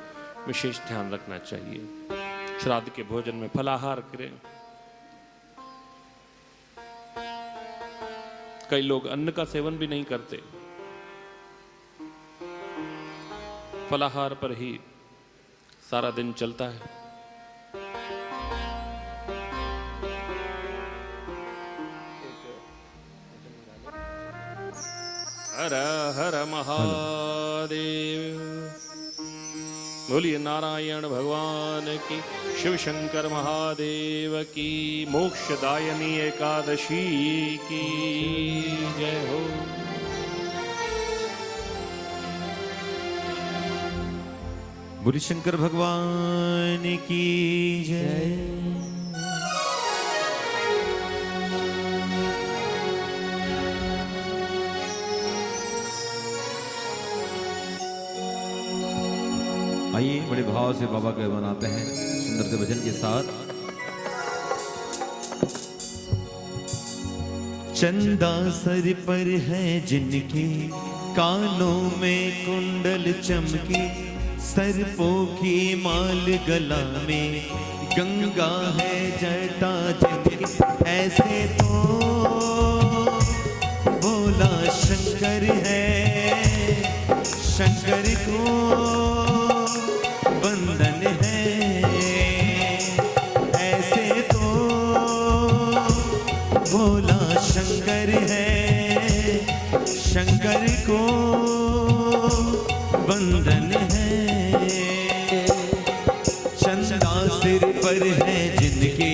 विशेष ध्यान रखना चाहिए। श्राद्ध के भोजन में फलाहार करें। कई लोग अन्न का सेवन भी नहीं करते, फलाहार पर ही सारा दिन चलता है। हर हर महादेव। बोलिए नारायण भगवान की, शिव शंकर महादेव की, मोक्षदायिनी एकादशी की जय हो। बोलिए शंकर भगवान की जय। आइए बड़े भाव से बाबा के मनाते हैं सुंदर से भजन के साथ। चंदा सर पर है जिनके, कानों में कुंडल चमके, सर्पों की माल गला में, गंगा है जटा जिनके, ऐसे तो बोला शंकर है। शंकर को वंदन है, ऐसे तो बोला शंकर है। शंकर को वंदन है। चंदा सिर पर है जिनके,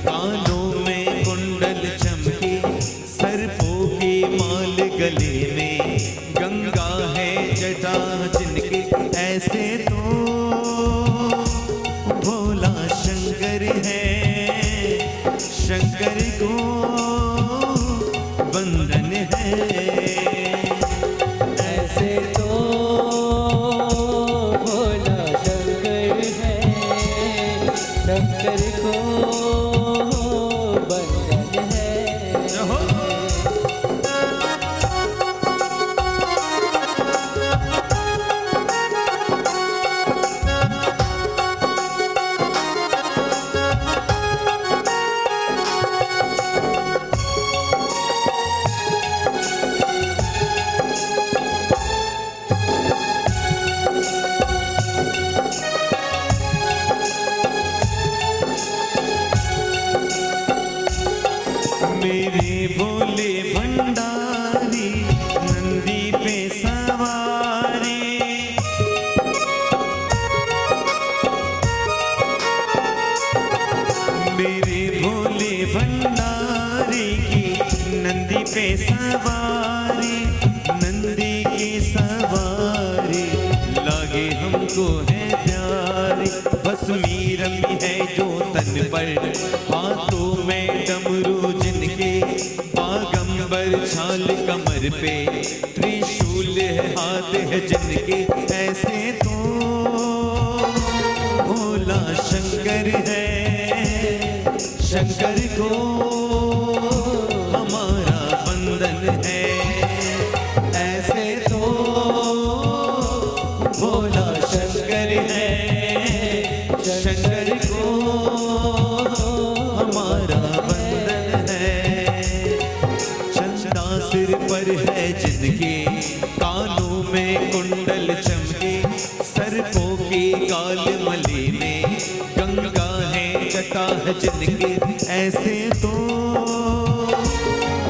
कानों में कुंडल चमके, सर्पों की माल गले में, गंगा है जटा जिनके, ऐसे तो भोला शंकर है। शंकर को वंदन है। ऐसे तो भोला शंकर है। शंकर को वंदन है। मेरे भोले भंडारी, नंदी पे सवारी, मेरे भोले भंडारी की नंदी पे सवारी, नंदी की सवारी लागे हमको है प्यारी। बस मीरमी है जो तन पर, हाथों में डमरू जिनके, बागंबर छाल कमर पे, त्रिशूल है हाथ है जिनके, ऐसे तो भोला शंकर है। शंकर को हमारा वंदन है। ऐसे तो भोला शंकर है। शंकर को के ऐसे तो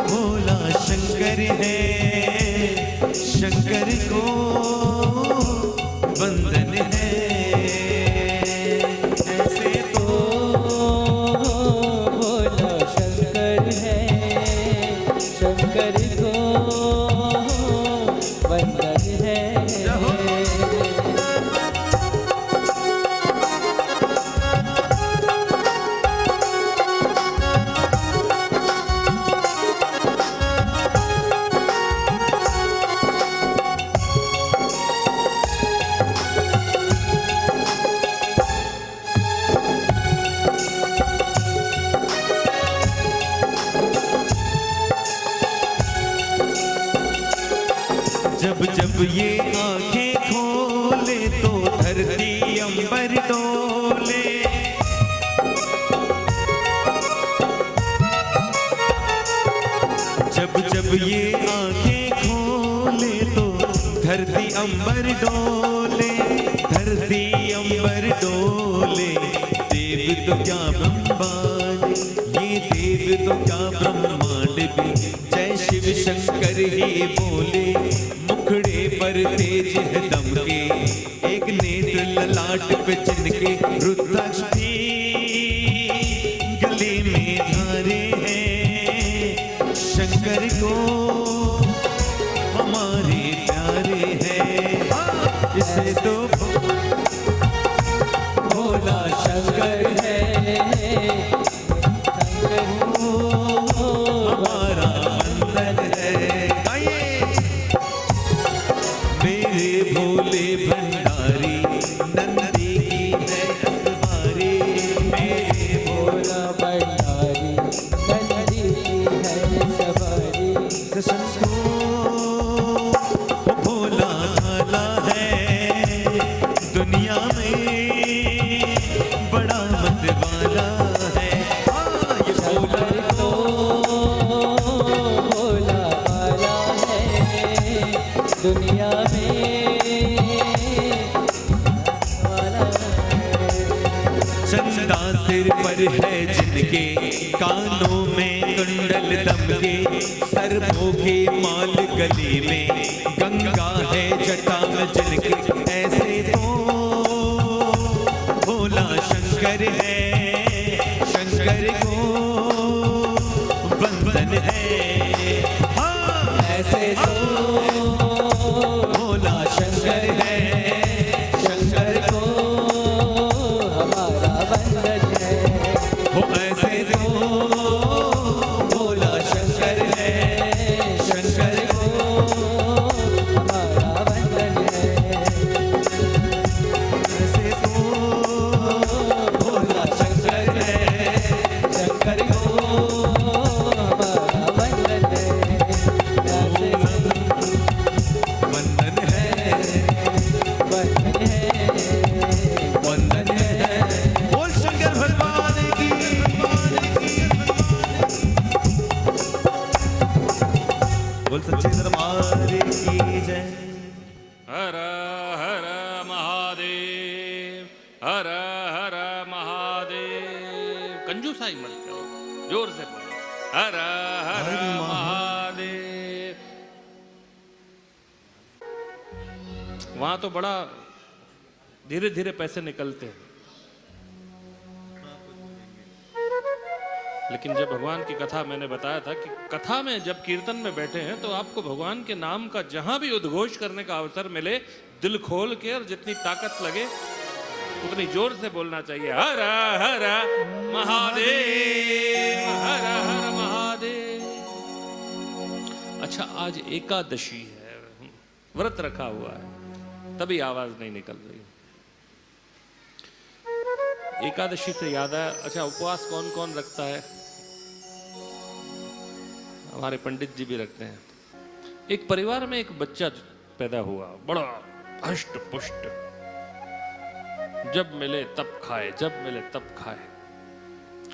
भोला शंकर है, शंकर को वंदन है। ऐसे तो भोला शंकर है, शंकर को वंदन है। जब जब ये आंखें खोले तो धरती अंबर डोले। जब जब ये आंखें खोले तो धरती अंबर डोले, धरती अंबर डोले। देव तो क्या ब्रह्मांड, ये देव तो क्या ब्रह्मांड भी। जय शिव शंकर ही बोले, मुखड़े पर तेज है दम के, एक नेत्र ललाट पे चिनके। रुद्राक्ष भी गले में धारे हैं, शंकर को हमारे प्यारे हैं। इसे तो भोला शंकर है, शंकर को हमारा वंदन है। गाइए। मेरे भोले भंडारी नंदी की है रखवारी। मेरे भोला भंडारी नंदी की है सवारी। संतो भोला भाला है, दुनिया में बड़ा मत वाला है। ये शंकर को भोला वाला है, दुनिया में वाला है। चंदा सिर पर है जिनके, कानों में कुंडल दमके। सरबों के माल गले में, गंगा है जटा में जिनके। ऐसे तो भोला शंकर है, शंकर को वंदन है। हाँ, ऐसे तो भोला शंकर है, शंकर को हमारा वंदन है। हो ऐसे तो भोला शंकर है, शंकर को हमारा वंदन है। ऐसे तो भोला शंकर है, शंकर को हमारा वंदन है। ऐसे वंदन है, वंदन है। वंदन है। बोल शंकर भगवान की, बोल सच्चे दरबार की जय। हर हर महादेव, हर हर महादेव। कंजूसाई मत करो, जोर से बोलो हर हर महादेव। वहां तो बड़ा धीरे धीरे पैसे निकलते हैं, लेकिन जब भगवान की कथा मैंने बताया था कि कथा में जब कीर्तन में बैठे हैं तो आपको भगवान के नाम का जहां भी उद्घोष करने का अवसर मिले, दिल खोल के और जितनी ताकत लगे उतनी जोर से बोलना चाहिए। हर हर महादेव, हर हर महादेव। अच्छा, आज एकादशी है, व्रत रखा हुआ है, तभी आवाज नहीं निकल रही। एकादशी से याद है, अच्छा उपवास कौन कौन रखता है? हमारे पंडित जी भी रखते हैं। एक परिवार में एक बच्चा पैदा हुआ, बड़ा हष्ट पुष्ट, जब मिले तब खाए, जब मिले तब खाए,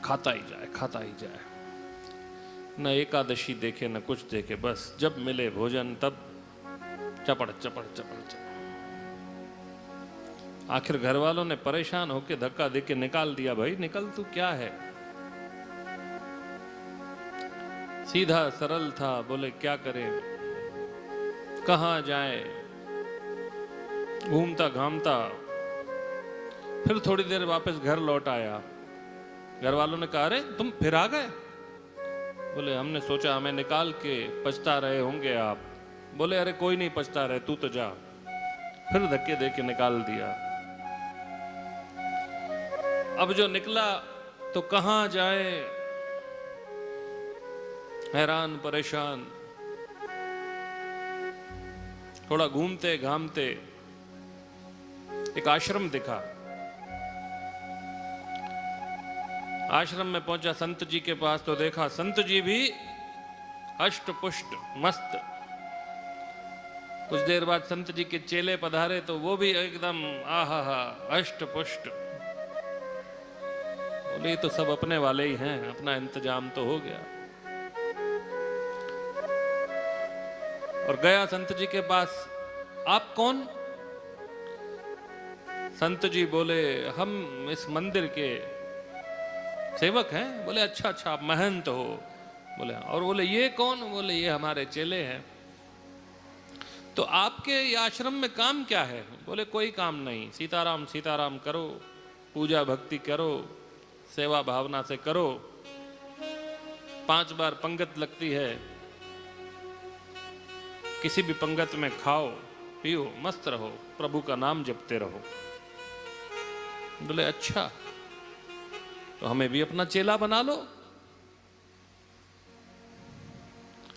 खाता ही जाए, खाता ही जाए। न एकादशी देखे न कुछ देखे, बस जब मिले भोजन तब चपड़ चपड़ चपड़ चपड़। आखिर घर वालों ने परेशान होकर धक्का देके निकाल दिया, भाई निकल, तू क्या है, सीधा सरल था। बोले क्या करें, कहाँ जाए, घूमता घामता फिर थोड़ी देर वापस घर लौट आया। घर वालों ने कहा, अरे तुम फिर आ गए? बोले हमने सोचा हमें निकाल के पछता रहे होंगे आप। बोले अरे कोई नहीं पछता रहे, तू तो जा। फिर धक्के दे के निकाल दिया। अब जो निकला तो कहाँ जाए, हैरान परेशान। थोड़ा घूमते घामते एक आश्रम दिखा। आश्रम में पहुंचा संत जी के पास तो देखा संत जी भी हष्ट पुष्ट मस्त। कुछ देर बाद संत जी के चेले पधारे तो वो भी एकदम आहा हष्ट पुष्ट। बोले ये तो सब अपने वाले ही हैं, अपना इंतजाम तो हो गया। और गया संत जी के पास, आप कौन? संत जी बोले हम इस मंदिर के सेवक हैं। बोले अच्छा अच्छा, आप महंत हो? बोले और बोले ये कौन? बोले ये हमारे चेले हैं। तो आपके ये आश्रम में काम क्या है? बोले कोई काम नहीं, सीताराम सीताराम करो, पूजा भक्ति करो, सेवा भावना से करो, 5 बार पंगत लगती है, किसी भी पंगत में खाओ पियो मस्त रहो, प्रभु का नाम जपते रहो। बोले अच्छा, तो हमें भी अपना चेला बना लो,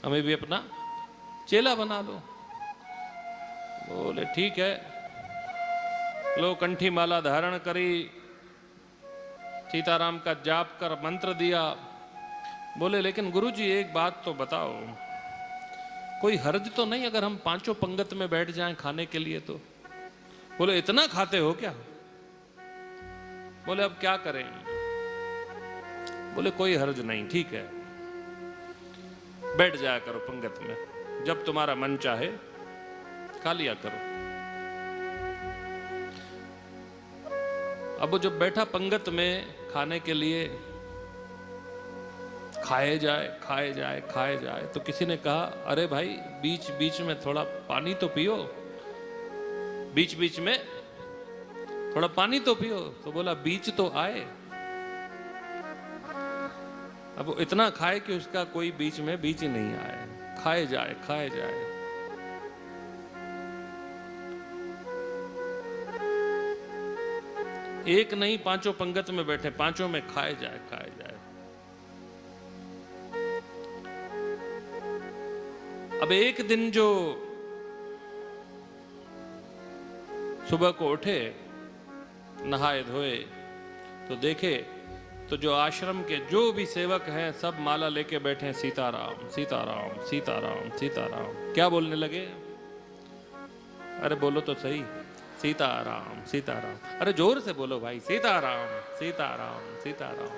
हमें भी अपना चेला बना लो। बोले ठीक है। लो कंठी माला धारण करी, सीताराम का जाप कर मंत्र दिया। बोले लेकिन गुरुजी एक बात तो बताओ, कोई हर्ज तो नहीं अगर हम 5 पंगत में बैठ जाएं खाने के लिए? तो बोले इतना खाते हो क्या? बोले अब क्या करें? बोले कोई हर्ज नहीं, ठीक है, बैठ जाया करो पंगत में, जब तुम्हारा मन चाहे खा लिया करो। अब वो जब बैठा पंगत में खाने के लिए, खाए जाए खाए जाए खाए जाए, तो किसी ने कहा अरे भाई बीच बीच में थोड़ा पानी तो पियो, बीच बीच में थोड़ा पानी तो पियो। तो बोला बीच तो आए। अब वो इतना खाए कि उसका कोई बीच में बीच ही नहीं आए, खाए जाए खाए जाए। एक नहीं 5 पंगत में बैठे, 5 में खाए जाए खाए जाए। अब एक दिन जो सुबह को उठे, नहाए धोए, तो देखे तो जो आश्रम के जो भी सेवक हैं सब माला लेके बैठे हैं, सीताराम सीताराम सीताराम सीताराम। क्या बोलने लगे? अरे बोलो तो सही, सीताराम सीताराम। अरे जोर से बोलो भाई, सीताराम सीताराम सीताराम।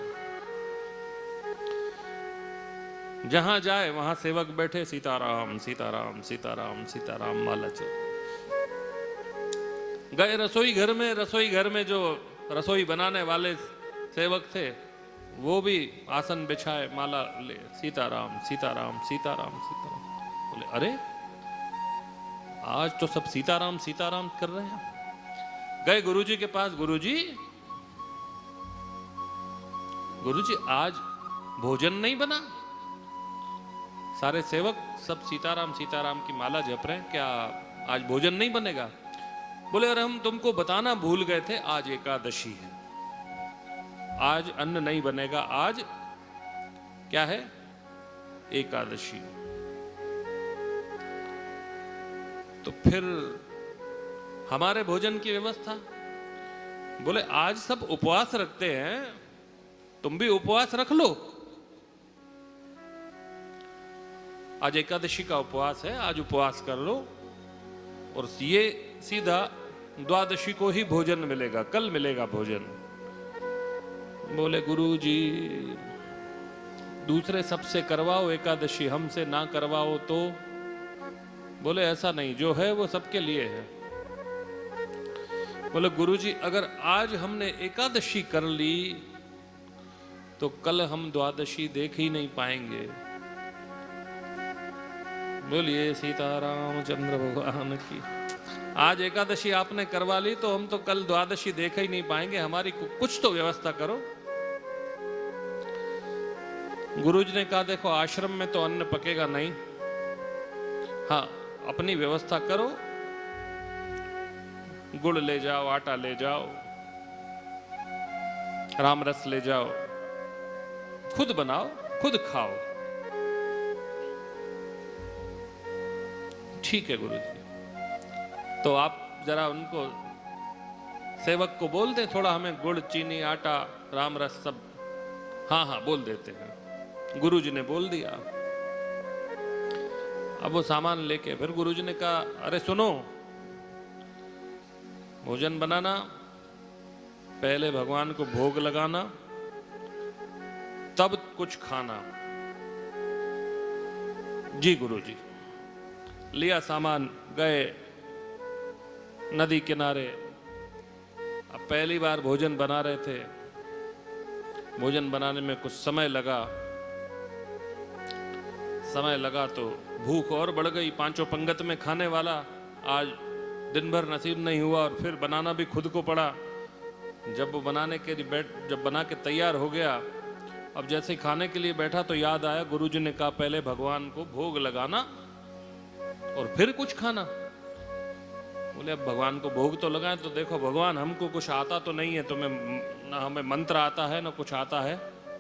जहां जाए वहां सेवक बैठे, सीताराम सीताराम सीताराम सीताराम माला चल। गए रसोई घर में, रसोई घर में जो रसोई बनाने वाले सेवक थे वो भी आसन बिछाए, माला ले, सीताराम सीताराम सीताराम सीताराम। बोले अरे आज तो सब सीताराम सीताराम कर रहे हैं। गए गुरुजी के पास, गुरुजी आज भोजन नहीं बना? सारे सेवक सब सीताराम सीताराम की माला जप रहे हैं, क्या आज भोजन नहीं बनेगा? बोले अरे हम तुमको बताना भूल गए थे, आज एकादशी है, आज अन्न नहीं बनेगा। आज क्या है? एकादशी। तो फिर हमारे भोजन की व्यवस्था? बोले आज सब उपवास रखते हैं, तुम भी उपवास रख लो। आज एकादशी का उपवास है, आज उपवास कर लो, और ये सीधा द्वादशी को ही भोजन मिलेगा, कल मिलेगा भोजन। बोले गुरुजी दूसरे सबसे करवाओ एकादशी, हमसे ना करवाओ तो? बोले ऐसा नहीं, जो है वो सबके लिए है। बोले गुरुजी अगर आज हमने एकादशी कर ली तो कल हम द्वादशी देख ही नहीं पाएंगे। बोलिए सीतारामचंद्र भगवान की। आज एकादशी आपने करवा ली तो हम तो कल द्वादशी देख ही नहीं पाएंगे। हमारी कुछ तो व्यवस्था करो। गुरुजी ने कहा देखो आश्रम में तो अन्न पकेगा नहीं, हाँ अपनी व्यवस्था करो। गुड़ ले जाओ, आटा ले जाओ, राम रस ले जाओ, खुद बनाओ, खुद खाओ। ठीक है गुरुजी। तो आप जरा उनको सेवक को बोल दें थोड़ा हमें गुड़, चीनी, आटा, राम रस सब। हाँ हाँ बोल देते हैं। गुरुजी ने बोल दिया। अब वो सामान लेके फिर गुरुजी ने कहा अरे सुनो, भोजन बनाना, पहले भगवान को भोग लगाना, तब कुछ खाना। जी गुरुजी। लिया सामान, गए नदी किनारे। अब पहली बार भोजन बना रहे थे। भोजन बनाने में कुछ समय लगा तो भूख और बढ़ गई। पांचों पंगत में खाने वाला आज दिन भर नसीब नहीं हुआ और फिर बनाना भी खुद को पड़ा। जब वो जब बना के तैयार हो गया, अब जैसे ही खाने के लिए बैठा तो याद आया गुरुजी ने कहा पहले भगवान को भोग लगाना और फिर कुछ खाना। बोले अब भगवान को भोग तो लगाएं, तो देखो भगवान हमको कुछ आता तो नहीं है, तुम्हें ना हमें मंत्र आता है ना कुछ आता है।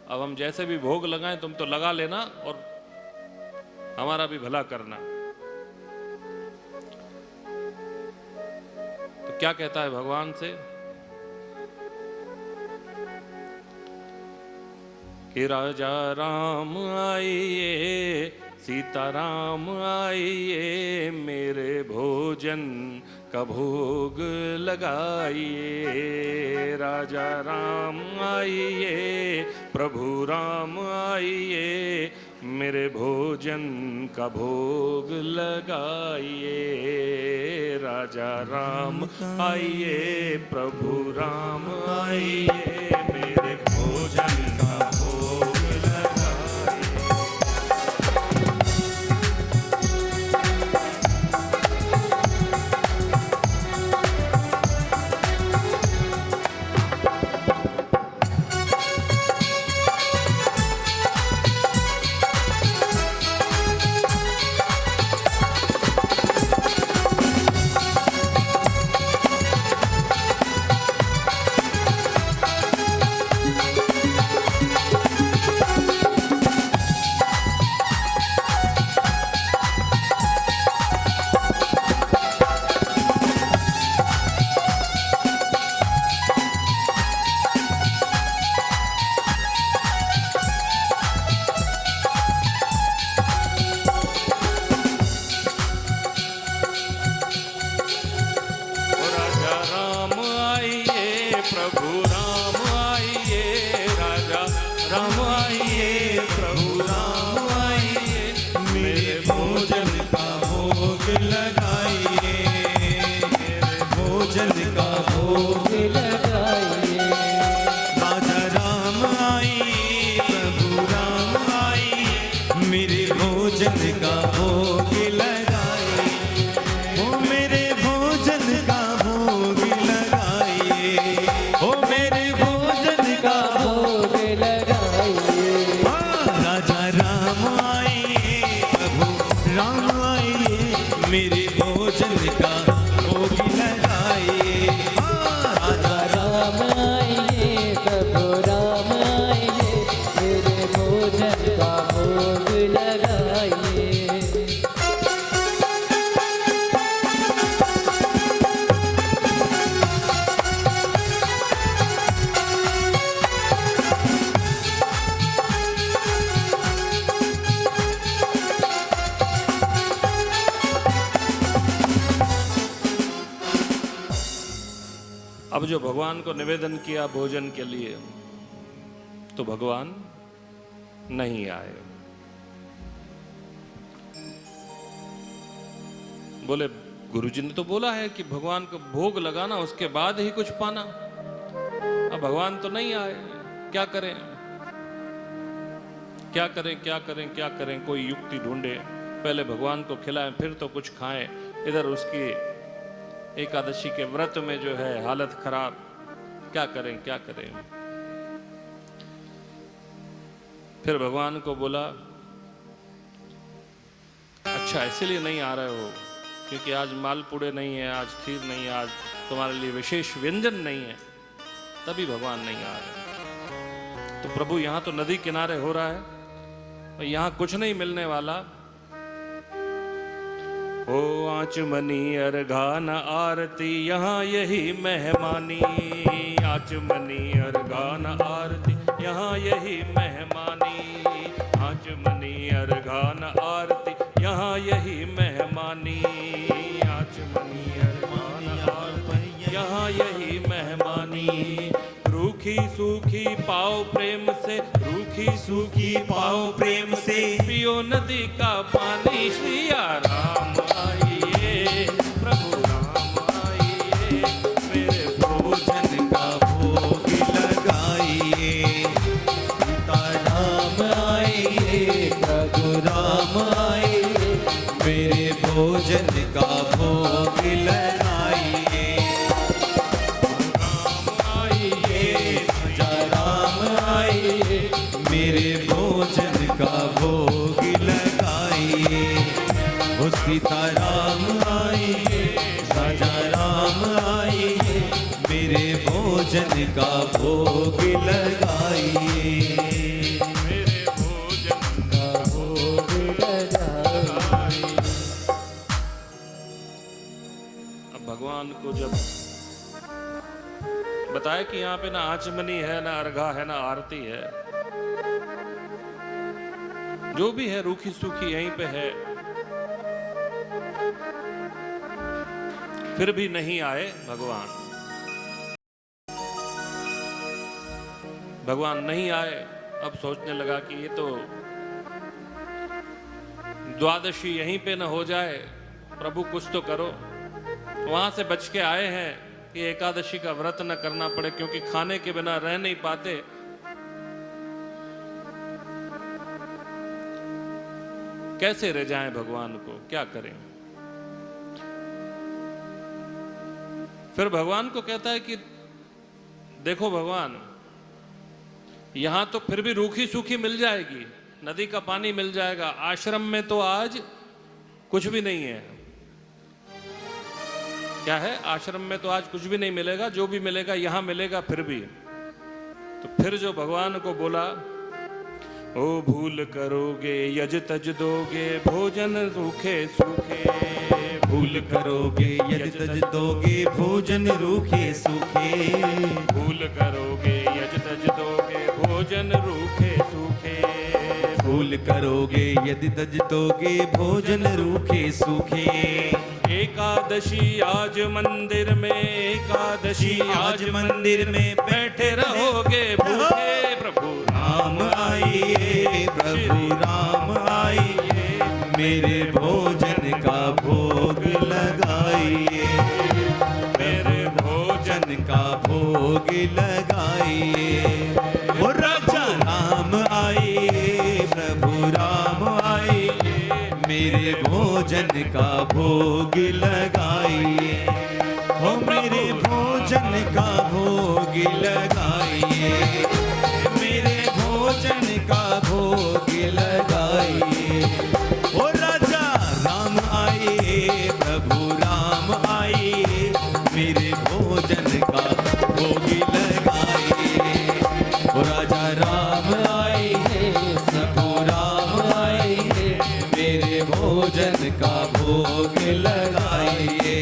अब हम जैसे भी भोग लगाएं तुम तो लगा लेना और हमारा भी भला करना। तो क्या कहता है भगवान से कि राजा राम आइए, सीताराम आइए, मेरे भोजन का भोग लगाइए। राजा राम आइए, प्रभु राम आइए, मेरे भोजन का भोग लगाइए। राजा राम आइए, प्रभु राम आइए, मेरे भोजन का भोग अब जो भगवान को निवेदन किया भोजन के लिए तो भगवान नहीं आए। बोले गुरुजी ने तो बोला है कि भगवान को भोग लगाना उसके बाद ही कुछ पाना। अब भगवान तो नहीं आए, क्या करें क्या करें क्या करें क्या करें, कोई युक्ति ढूंढे। पहले भगवान को खिलाएं फिर तो कुछ खाएं। इधर उसकी एकादशी के व्रत में जो है हालत खराब, क्या करें क्या करें। फिर भगवान को बोला, अच्छा इसलिए नहीं आ रहे हो क्योंकि आज मालपुड़े नहीं है, आज खीर नहीं है, आज तुम्हारे लिए विशेष व्यंजन नहीं है, तभी भगवान नहीं आ रहे। तो प्रभु यहाँ तो नदी किनारे हो रहा है और यहाँ कुछ नहीं मिलने वाला। ओ आचमनी अर्घान आरती यहाँ यही मेहमानी, आचमनी अर्घान आरती यहाँ यही मेहमानी, आचमनी अर्घान आरती यहाँ यही मेहमानी, आचमनी अर्घान आरती यहाँ यही मेहमानी। रूखी सूखी पाओ प्रेम से, रूखी सूखी पाओ प्रेम से, पियो नदी का पानी। श्री राम आइए, प्रभु राम आइए, मेरे भोजन का भोग लगाइए। सीता राम आइए, प्रभु राम आइए, मेरे भोजन का भोग लगाइए। मेरे भोजन का भोग लगाइए। ओ सीता राम आइए, राजा राम आइए, मेरे भोजन का भोग लगाइए। मेरे भोजन का भोग लगाइए। अब भगवान को जब बताया कि यहाँ पे ना आचमनी है, ना अर्घा है, ना आरती है, जो भी है रूखी सूखी यहीं पे है, फिर भी नहीं आए भगवान। भगवान नहीं आए। अब सोचने लगा कि ये तो द्वादशी यहीं पे न हो जाए, प्रभु कुछ तो करो। वहां से बच के आए हैं कि एकादशी का व्रत न करना पड़े, क्योंकि खाने के बिना रह नहीं पाते। कैसे रह जाएं भगवान को, क्या करें। फिर भगवान को कहता है कि देखो भगवान, यहां तो फिर भी रूखी सूखी मिल जाएगी, नदी का पानी मिल जाएगा, आश्रम में तो आज कुछ भी नहीं है। क्या है, आश्रम में तो आज कुछ भी नहीं मिलेगा, जो भी मिलेगा यहां मिलेगा फिर भी। तो फिर जो भगवान को बोला, ओ भूल करोगे यज तज दोगे भोजन रूखे सूखे, भूल करोगे यदि तज दोगे भोजन रूखे सूखे, भूल करोगे यज तज दोगे भोजन रूखे सूखे, भूल करोगे यदि तज दोगे भोजन रूखे सूखे। एकादशी आज मंदिर में, एकादशी आज मंदिर में बैठे रहोगे भूखे। प्रभु राम आइए, प्रभु राम आइए, मेरे भोजन का भोग लगाइए, मेरे भोजन का भोग लगाइए। ओ राजा राम आइए, प्रभु राम आइए, मेरे भोजन का भोग लगाइए। ओ मेरे भोजन का भोग लगाइए, मेरे भोजन का भोग लगाइए। ओ राजा राम आइए, प्रभु राम आइए, मेरे भोजन का भोग लगाइए। ओ राजा राम आइए, प्रभु राम आइए, मेरे भोजन का भोग लगाइए।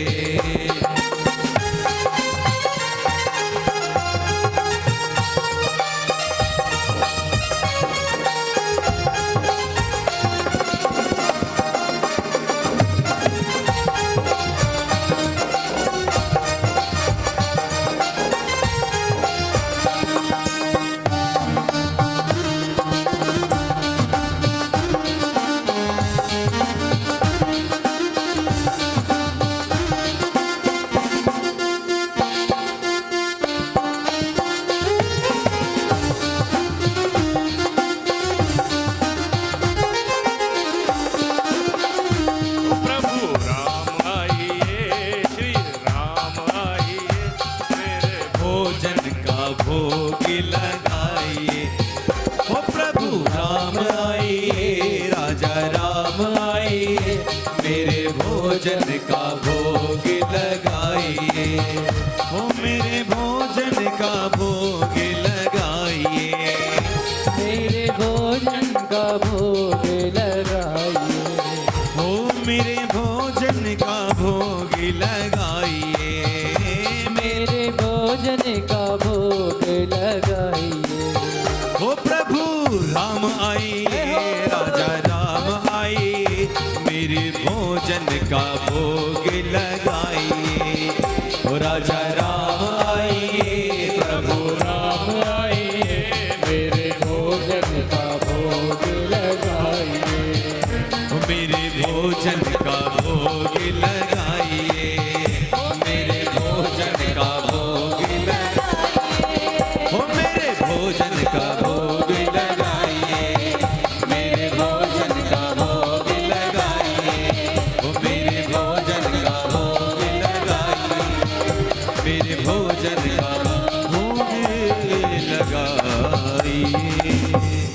भोग लगाइए, हो मेरे भोजन का भोग लगाइए, मेरे भोजन का भोग लगाइए। हो प्रभु राम आइए, राजा राम आइए, मेरे भोजन का भोग लगाइए। हो राजा राम आइए, प्रभु राम आइए, मेरे भोजन का भोग लगाइए, हो मेरे भोजन का भोग लगाइए, मेरे भोजन का भोग लगाइए, हो मेरे भोजन का भोग लगाइए, मेरे भोजन का भोग लगाइए, हो मेरे भोजन का भोग लगाइए, मेरे भोजन का भोग लगाइए।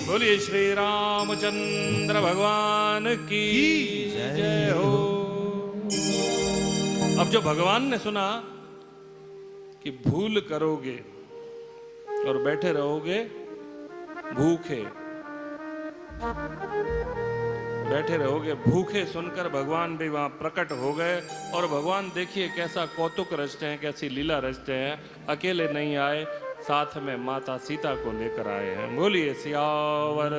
बोलिए श्री रामचंद्र भगवान की जय हो। अब जो भगवान ने सुना कि भूल करोगे और बैठे रहोगे भूखे, बैठे रहोगे भूखे, सुनकर भगवान भी वहां प्रकट हो गए। और भगवान देखिए कैसा कौतुक रचते हैं, कैसी लीला रचते हैं। अकेले नहीं आए, साथ में माता सीता को लेकर आए हैं। बोलिए सियावर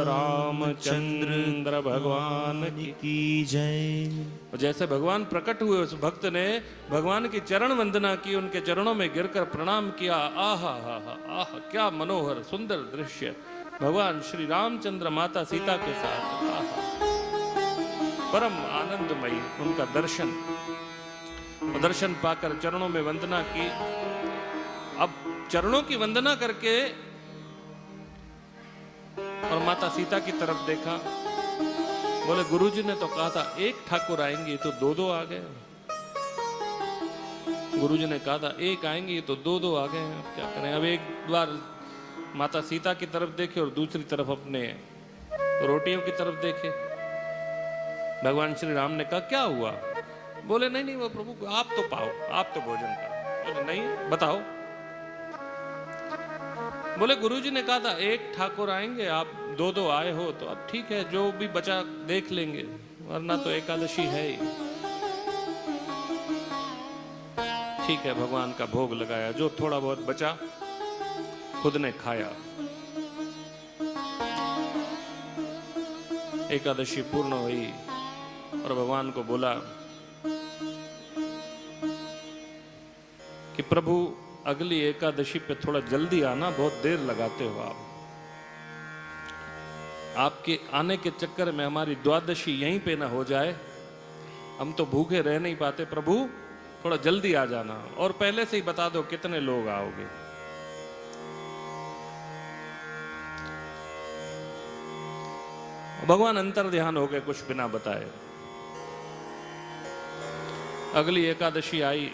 रामचंद्र भगवान की जय। और जैसे भगवान प्रकट हुए, उस भक्त ने भगवान की चरण वंदना की, उनके चरणों में गिरकर प्रणाम किया। आहा हा हा आह, क्या मनोहर सुंदर दृश्य, भगवान श्री रामचंद्र माता सीता के साथ। आहा, परम आनंदमयी उनका दर्शन। दर्शन पाकर चरणों में वंदना की। अब चरणों की वंदना करके और माता सीता की तरफ देखा, बोले गुरुजी ने तो कहा था एक ठाकुर आएंगे, तो दो दो आ गए। गुरुजी ने कहा था एक आएंगे, तो दो दो आ गए। अब क्या करें। अब एक बार माता सीता की तरफ देखे और दूसरी तरफ अपने रोटियों की तरफ देखे। भगवान श्री राम ने कहा क्या हुआ? बोले नहीं नहीं वो प्रभु आप तो पाओ, आप तो भोजन करो। बोले नहीं बताओ। बोले गुरुजी ने कहा था एक ठाकुर आएंगे, आप दो दो आए हो, तो अब ठीक है जो भी बचा देख लेंगे, वरना तो एकादशी है ही। ठीक है, भगवान का भोग लगाया, जो थोड़ा बहुत बचा खुद ने खाया। एकादशी पूर्ण हुई और भगवान को बोला कि प्रभु अगली एकादशी पे थोड़ा जल्दी आना, बहुत देर लगाते हो आप। आपके आने के चक्कर में हमारी द्वादशी यहीं पे ना हो जाए, हम तो भूखे रह नहीं पाते। प्रभु थोड़ा जल्दी आ जाना, और पहले से ही बता दो कितने लोग आओगे। भगवान अंतर ध्यान हो गए कुछ बिना बताए। अगली एकादशी आई,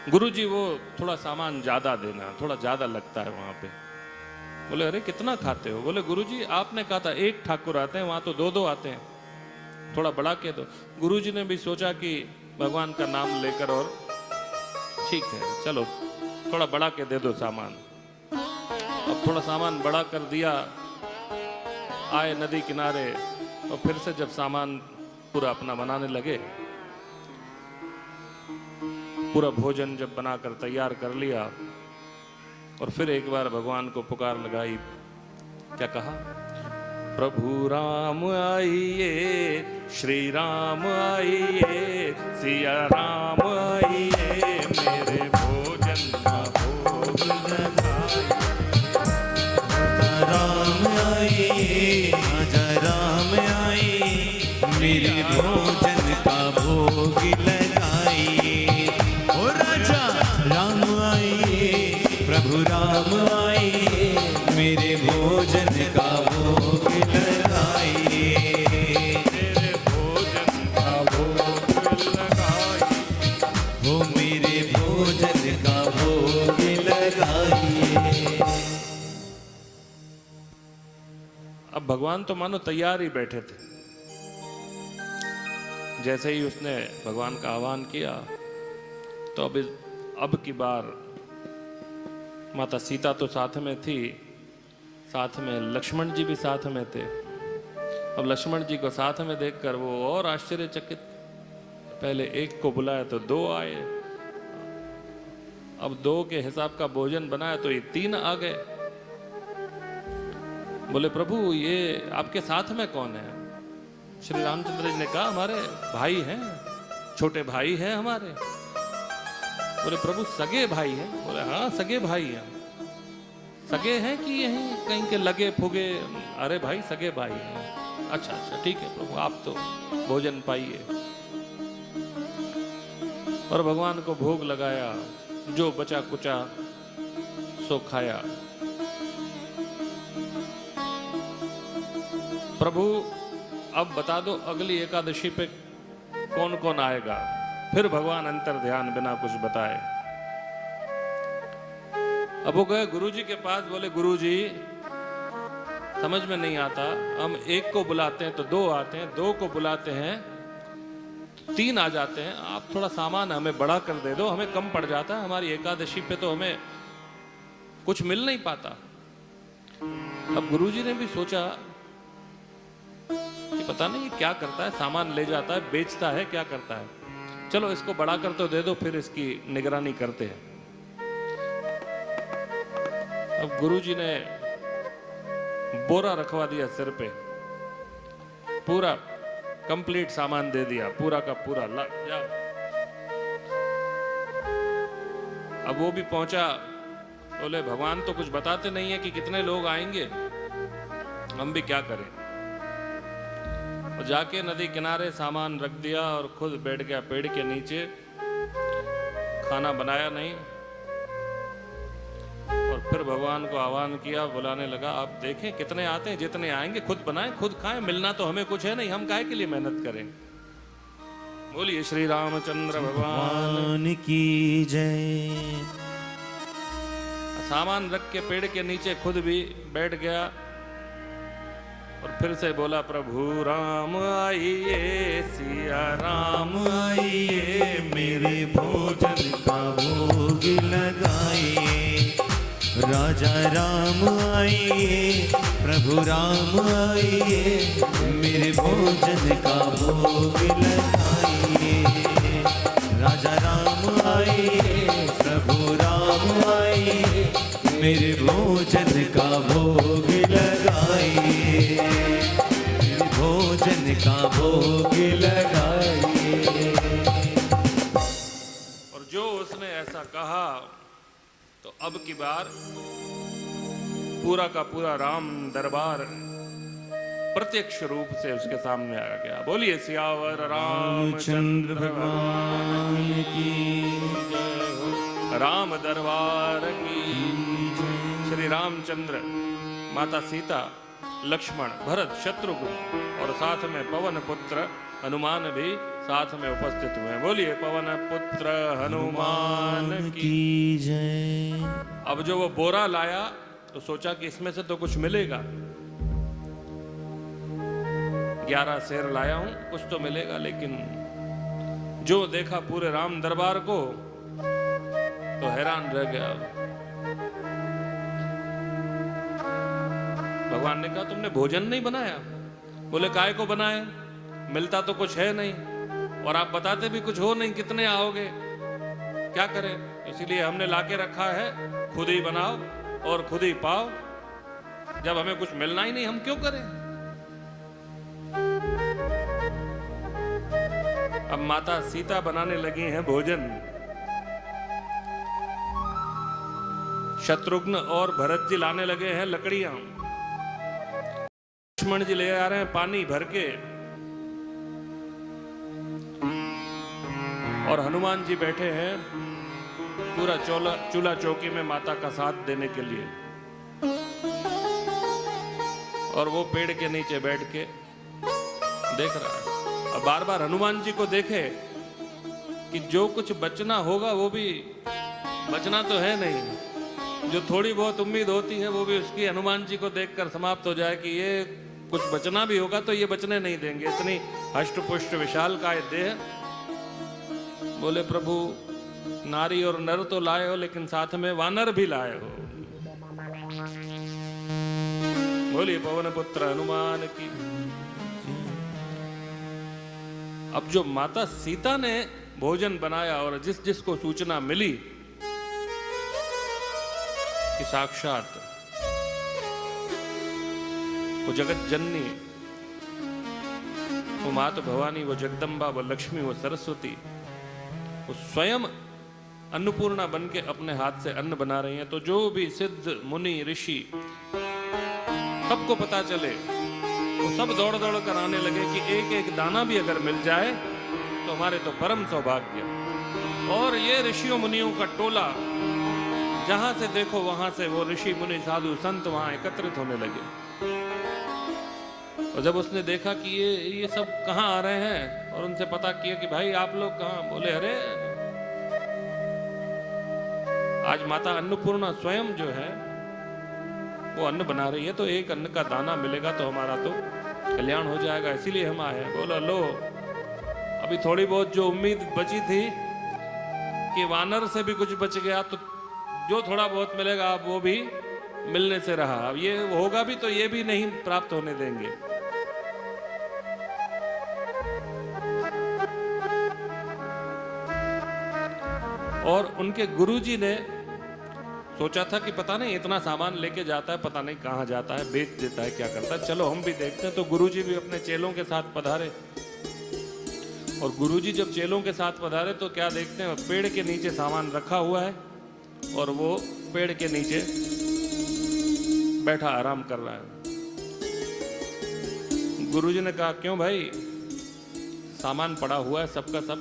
गुरुजी वो थोड़ा सामान ज्यादा देना, थोड़ा ज्यादा लगता है वहां पे। बोले अरे कितना खाते हो? बोले गुरुजी आपने कहा था एक ठाकुर आते हैं, वहां तो दो दो आते हैं, थोड़ा बढ़ा के दो। गुरुजी ने भी सोचा कि भगवान का नाम लेकर, और ठीक है चलो थोड़ा बढ़ा के दे दो सामान। अब थोड़ा सामान बढ़ा कर दिया। आए नदी किनारे और फिर से जब सामान पूरा अपना बनाने लगे, पूरा भोजन जब बनाकर तैयार कर लिया, और फिर एक बार भगवान को पुकार लगाई। क्या कहा? प्रभु राम आइए, श्री राम आइए, सिया राम आइए, मेरे भोजन का भोग लगाइए। राम आइए, राजा राम आइए, मेरे भोजन का भोग लगाइए। ओ राजा राम आइए, प्रभु राम आइए, मेरे भोजन का भोग लगाइए। मेरे भोजन का भोग लगाइए। हो मेरे भोजन का भोग लगाइए। अब भगवान तो मानो तैयार ही बैठे थे। जैसे ही उसने भगवान का आह्वान किया, तो अब की बार माता सीता तो साथ में थी, साथ में लक्ष्मण जी भी साथ में थे। अब लक्ष्मण जी को साथ में देखकर वो और आश्चर्यचकित, पहले एक को बुलाया तो दो आए, अब दो के हिसाब का भोजन बनाया तो ये तीन आ गए। बोले प्रभु ये आपके साथ में कौन है? श्री रामचंद्र जी ने कहा हमारे भाई हैं, छोटे भाई हैं हमारे। बोले प्रभु सगे भाई हैं? बोले हाँ सगे भाई हैं। सगे हैं कि यहीं कहीं के लगे फुगे? अरे भाई सगे भाई हैं। अच्छा अच्छा ठीक है प्रभु, आप तो भोजन पाइए। और भगवान को भोग लगाया, जो बचा कुचा सो खाया। प्रभु अब बता दो अगली एकादशी पे कौन कौन आएगा? फिर भगवान अंतर ध्यान बिना कुछ बताए अब वो गए गुरुजी के पास। बोले गुरुजी समझ में नहीं आता, हम एक को बुलाते हैं तो दो आते हैं, दो को बुलाते हैं तो तीन आ जाते हैं, आप थोड़ा सामान हमें बढ़ा कर दे दो, हमें कम पड़ जाता है, हमारी एकादशी पे तो हमें कुछ मिल नहीं पाता। अब गुरुजी ने भी सोचा कि पता नहीं ये क्या करता है, सामान ले जाता है, बेचता है, क्या करता है, चलो इसको बढ़ा कर तो दे दो, फिर इसकी निगरानी करते हैं। अब गुरुजी ने बोरा रखवा दिया सिर पे, पूरा कंप्लीट सामान दे दिया, पूरा का पूरा ला जा। अब वो भी पहुंचा। बोले भगवान तो कुछ बताते नहीं है कि कितने लोग आएंगे, हम भी क्या करें। और जाके नदी किनारे सामान रख दिया और खुद बैठ गया पेड़ के नीचे, खाना बनाया नहीं। और फिर भगवान को आह्वान किया, बुलाने लगा, आप देखें कितने आते हैं, जितने आएंगे खुद बनाएं खुद खाएं, मिलना तो हमें कुछ है नहीं, हम काहे के लिए मेहनत करें। बोलिए श्री रामचंद्र भगवान की जय। सामान रख के पेड़ के नीचे खुद भी बैठ गया और फिर से बोला, प्रभु राम आइए, सिया राम आइए, मेरे भोजन का भोग लगाइए। राजा राम आइए, प्रभु राम आइए, मेरे भोजन का भोग लगाइए। राजा राम आइए, प्रभु राम आइए, मेरे भोजन का भोग लगाइए। भोजन का भोग लगाइए। और जो उसने ऐसा कहा तो अब की बार पूरा का पूरा राम दरबार प्रत्यक्ष रूप से उसके सामने आ गया। बोलिए सियावर रामचंद्र भगवान की जय हो। राम दरबार की श्री रामचंद्र, माता सीता, लक्ष्मण, भरत, शत्रुघ्न और साथ में पवन पुत्र हनुमान भी साथ में उपस्थित हुए। बोलिए पवन पुत्र हनुमान की जय। अब जो वो बोरा लाया तो सोचा कि इसमें से तो कुछ मिलेगा, 11 शेर लाया हूं, कुछ तो मिलेगा। लेकिन जो देखा पूरे राम दरबार को तो हैरान रह गया। भगवान ने कहा तुमने भोजन नहीं बनाया? बोले काय को बनाया, मिलता तो कुछ है नहीं और आप बताते भी कुछ हो नहीं, कितने आओगे, क्या करें, इसीलिए हमने लाके रखा है, खुद ही बनाओ और खुद ही पाओ। जब हमें कुछ मिलना ही नहीं हम क्यों करें। अब माता सीता बनाने लगी हैं भोजन, शत्रुघ्न और भरत जी लाने लगे हैं लकड़ियां, लक्ष्मण जी ले आ रहे हैं पानी भर के और हनुमान जी बैठे हैं पूरा चूल्हा चौकी में माता का साथ देने के लिए। और वो पेड़ के नीचे बैठ के देख रहा है। अब बार बार हनुमान जी को देखे कि जो कुछ बचना होगा वो भी बचना तो है नहीं, जो थोड़ी बहुत उम्मीद होती है वो भी उसकी हनुमान जी को देखकर समाप्त हो जाए कि ये कुछ बचना भी होगा तो ये बचने नहीं देंगे, इतनी हष्टपुष्ट विशाल का ये देह। बोले प्रभु नारी और नर तो लाए हो लेकिन साथ में वानर भी लाए हो। बोलिए पवन पुत्र हनुमान की। अब जो माता सीता ने भोजन बनाया और जिस जिसको सूचना मिली कि साक्षात वो जगत जननी, वो माता भवानी, वो जगदम्बा, वो लक्ष्मी, वो सरस्वती, वो स्वयं अन्नपूर्णा बन के अपने हाथ से अन्न बना रही हैं, तो जो भी सिद्ध मुनि ऋषि सबको पता चले, वो सब दौड़ दौड़ कर आने लगे कि एक एक दाना भी अगर मिल जाए तो हमारे तो परम सौभाग्य। और ये ऋषियों मुनियों का टोला, जहां से देखो वहां से वो ऋषि मुनि साधु संत वहां एकत्रित होने लगे। और जब उसने देखा कि ये सब कहाँ आ रहे हैं और उनसे पता किया कि भाई आप लोग कहाँ, बोले अरे आज माता अन्नपूर्णा स्वयं जो है वो अन्न बना रही है, तो एक अन्न का दाना मिलेगा तो हमारा तो कल्याण हो जाएगा, इसीलिए हम आए हैं। बोला लो, अभी थोड़ी बहुत जो उम्मीद बची थी कि वानर से भी कुछ बच गया, तो जो थोड़ा बहुत मिलेगा अब वो भी मिलने से रहा, अब ये होगा भी तो ये भी नहीं प्राप्त होने देंगे। और उनके गुरुजी ने सोचा था कि पता नहीं इतना सामान लेके जाता है, पता नहीं कहाँ जाता है, बेच देता है, क्या करता है, चलो हम भी देखते हैं। तो गुरुजी भी अपने चेलों के साथ पधारे। और गुरुजी जब चेलों के साथ पधारे तो क्या देखते हैं, पेड़ के नीचे सामान रखा हुआ है और वो पेड़ के नीचे बैठा आराम कर रहा है। गुरुजी ने कहा क्यों भाई, सामान पड़ा हुआ है सबका सब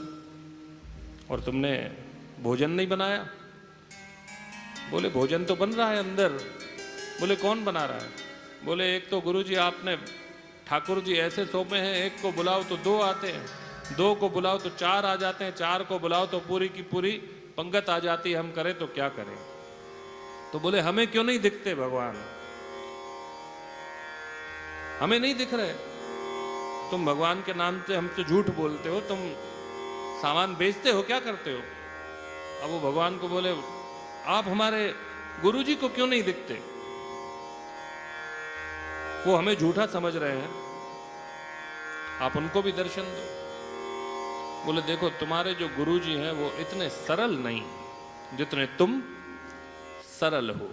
और तुमने भोजन नहीं बनाया? बोले भोजन तो बन रहा है अंदर। बोले कौन बना रहा है? बोले एक तो गुरुजी आपने ठाकुर जी ऐसे सौंपे हैं, एक को बुलाओ तो 2 आते हैं, 2 को बुलाओ तो 4 आ जाते हैं, 4 को बुलाओ तो पूरी की पूरी पंगत आ जाती है, हम करें तो क्या करें? तो बोले हमें क्यों नहीं दिखते भगवान, हमें नहीं दिख रहे, तुम भगवान के नाम से हमसे झूठ बोलते हो, तुम सामान बेचते हो, क्या करते हो? अब वो भगवान को बोले आप हमारे गुरुजी को क्यों नहीं दिखते, वो हमें झूठा समझ रहे हैं, आप उनको भी दर्शन दो। बोले देखो तुम्हारे जो गुरुजी हैं वो इतने सरल नहीं जितने तुम सरल हो।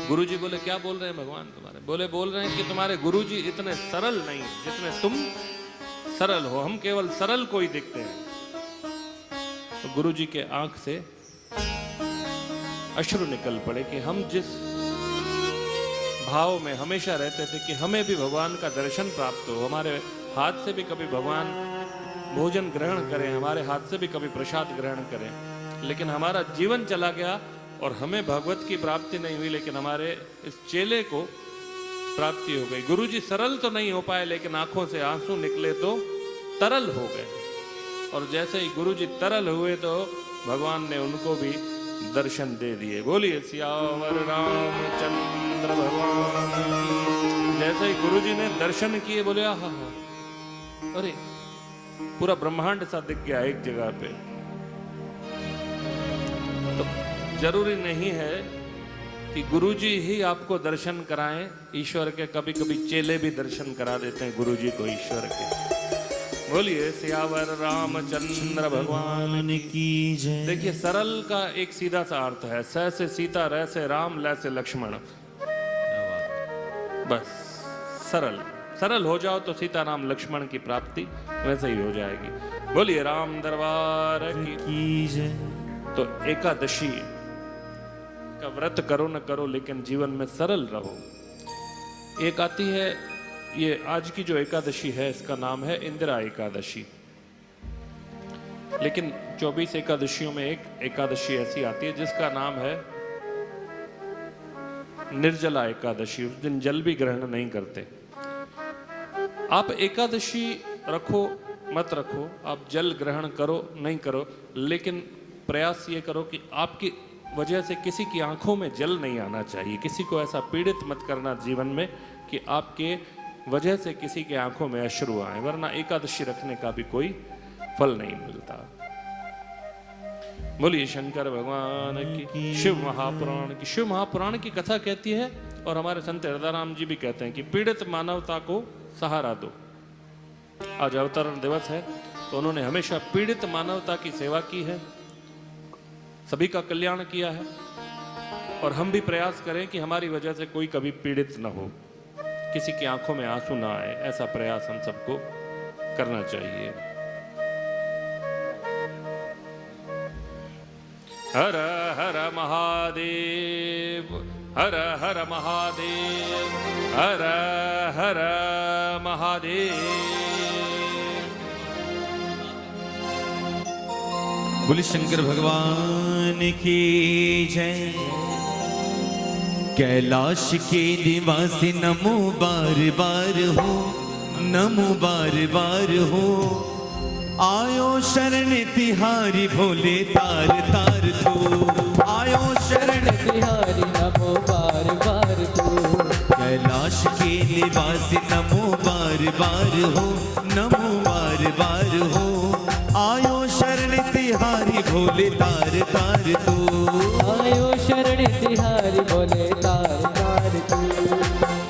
गुरुजी बोले क्या बोल रहे हैं भगवान तुम्हारे? बोले बोल रहे हैं कि तुम्हारे गुरुजी इतने सरल नहीं जितने तुम सरल हो, हम केवल सरल को ही दिखते हैं। तो गुरुजी के आंख से अश्रु निकल पड़े कि हम जिस भाव में हमेशा रहते थे कि हमें भी भगवान का दर्शन प्राप्त हो, हमारे हाथ से भी कभी भगवान भोजन ग्रहण करें, हमारे हाथ से भी कभी प्रसाद ग्रहण करें, लेकिन हमारा जीवन चला गया और हमें भगवत की प्राप्ति नहीं हुई, लेकिन हमारे इस चेले को प्राप्ति हो गई। गुरुजी सरल तो नहीं हो पाए, लेकिन आंखों से आंसू निकले तो तरल हो गए। और जैसे ही गुरुजी तरल हुए तो भगवान ने उनको भी दर्शन दे दिए। बोलिए सियावर रामचंद्र भगवान। जैसे ही गुरुजी ने दर्शन किए, बोले आहा, अरे पूरा ब्रह्मांड सा दिख गया एक जगह पे। तो जरूरी नहीं है कि गुरुजी ही आपको दर्शन कराएं ईश्वर के, कभी कभी चेले भी दर्शन करा देते हैं गुरुजी को ईश्वर के। बोलिए सियावर रामचंद्र भगवान की जय। देखिए सरल का एक सीधा सा अर्थ है, स से सीता, र से राम, ल से लक्ष्मण। बस सरल, सरल हो जाओ तो सीता राम लक्ष्मण की प्राप्ति वैसे ही हो जाएगी। बोलिए राम दरबार की जय। तो एकादशी का व्रत करो न करो, लेकिन जीवन में सरल रहो। एक आती है, ये आज की जो एकादशी है इसका नाम है इंदिरा एकादशी, लेकिन 24 एकादशियों में एक एकादशी ऐसी आती है जिसका नाम है निर्जला एकादशी। उस दिन जल भी ग्रहण नहीं करते। आप एकादशी रखो मत रखो, आप जल ग्रहण करो नहीं करो, लेकिन प्रयास ये करो कि आपकी वजह से किसी की आंखों में जल नहीं आना चाहिए। किसी को ऐसा पीड़ित मत करना जीवन में कि आपके वजह से किसी के आंखों में अश्रु आए, वरना एकादशी रखने का भी कोई फल नहीं मिलता। बोलिए शंकर भगवान की। शिव महापुराण की कथा कहती है, और हमारे संत हृदयराम जी भी कहते हैं कि पीड़ित मानवता को सहारा दो। आज अवतरण दिवस है, तो उन्होंने हमेशा पीड़ित मानवता की सेवा की है, सभी का कल्याण किया है, और हम भी प्रयास करें कि हमारी वजह से कोई कभी पीड़ित न हो, किसी की आंखों में आंसू ना आए, ऐसा प्रयास हम सबको करना चाहिए। हर हर महादेव, हर हर महादेव, हर हर महादेव। बोले शंकर भगवान की जय। कैलाश के निवासी नमो बार बार हो, नमो बार बार हो। आयो शरण तिहारी भोले तार तार तू, आयो शरण तिहारी नमो बार बार तू। कैलाश के निवासी नमो बार बार हो, नमो बार बार हो। आयो शरण तिहारी भोले तार तार तू, आयो शरण तिहारी भोले तार तार तू।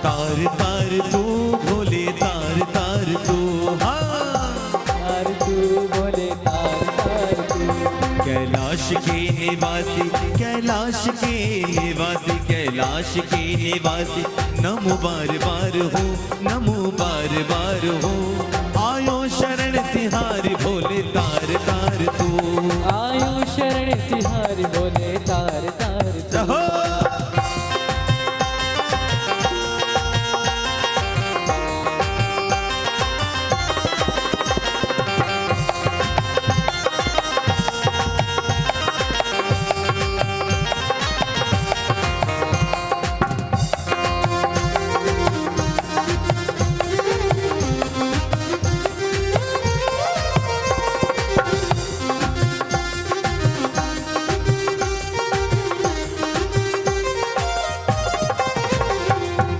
तार तार तू भोले तार तार तू, हाँ तार तू भोले तार तार तू। कैलाश के निवासी, कैलाश के निवासी, कैलाश के निवासी नमो बार बार हो, नमो बार बार हो। आयो शरण तिहारी भोले तार तार तू, आयो शरण तिहारी भोले तार तार तू।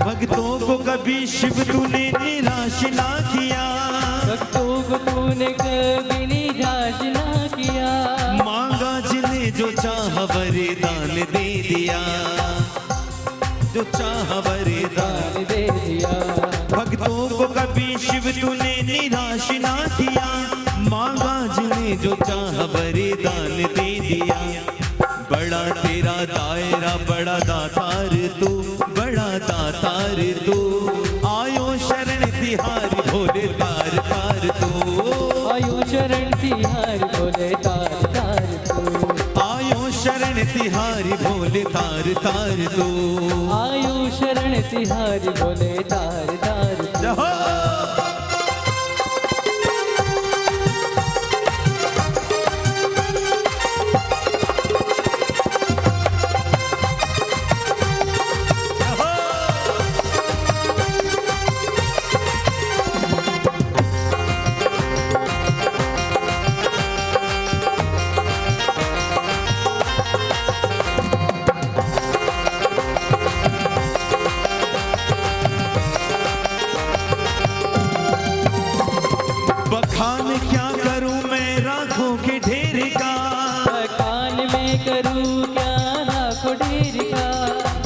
भक्तों को कभी शिव तूने निराश ना किया, भक्तों को तूने कभी निराश ना किया। मांगा जिन्हें जो चाह वरदान दे दिया, जो चाह वरदान दान दे दिया। भक्तों को कभी शिव तूने निराश ना किया, मांगा जिन्हें जो चाह वरदान दे दिया। बड़ा तेरा दायरा, बड़ा दातार तू, बड़ा दातार तू। आयो शरण तिहारी भोले तार तार तू, आयो शरण तिहारी भोले तार तार तू। आयो शरण तिहारी भोले तार तार तू। आयो शरण तिहारी भोले तार तार तू। जहो बखान क्या करूं मैं राखों के ढेर का, बखान में करूं क्या लाखों ढेर का।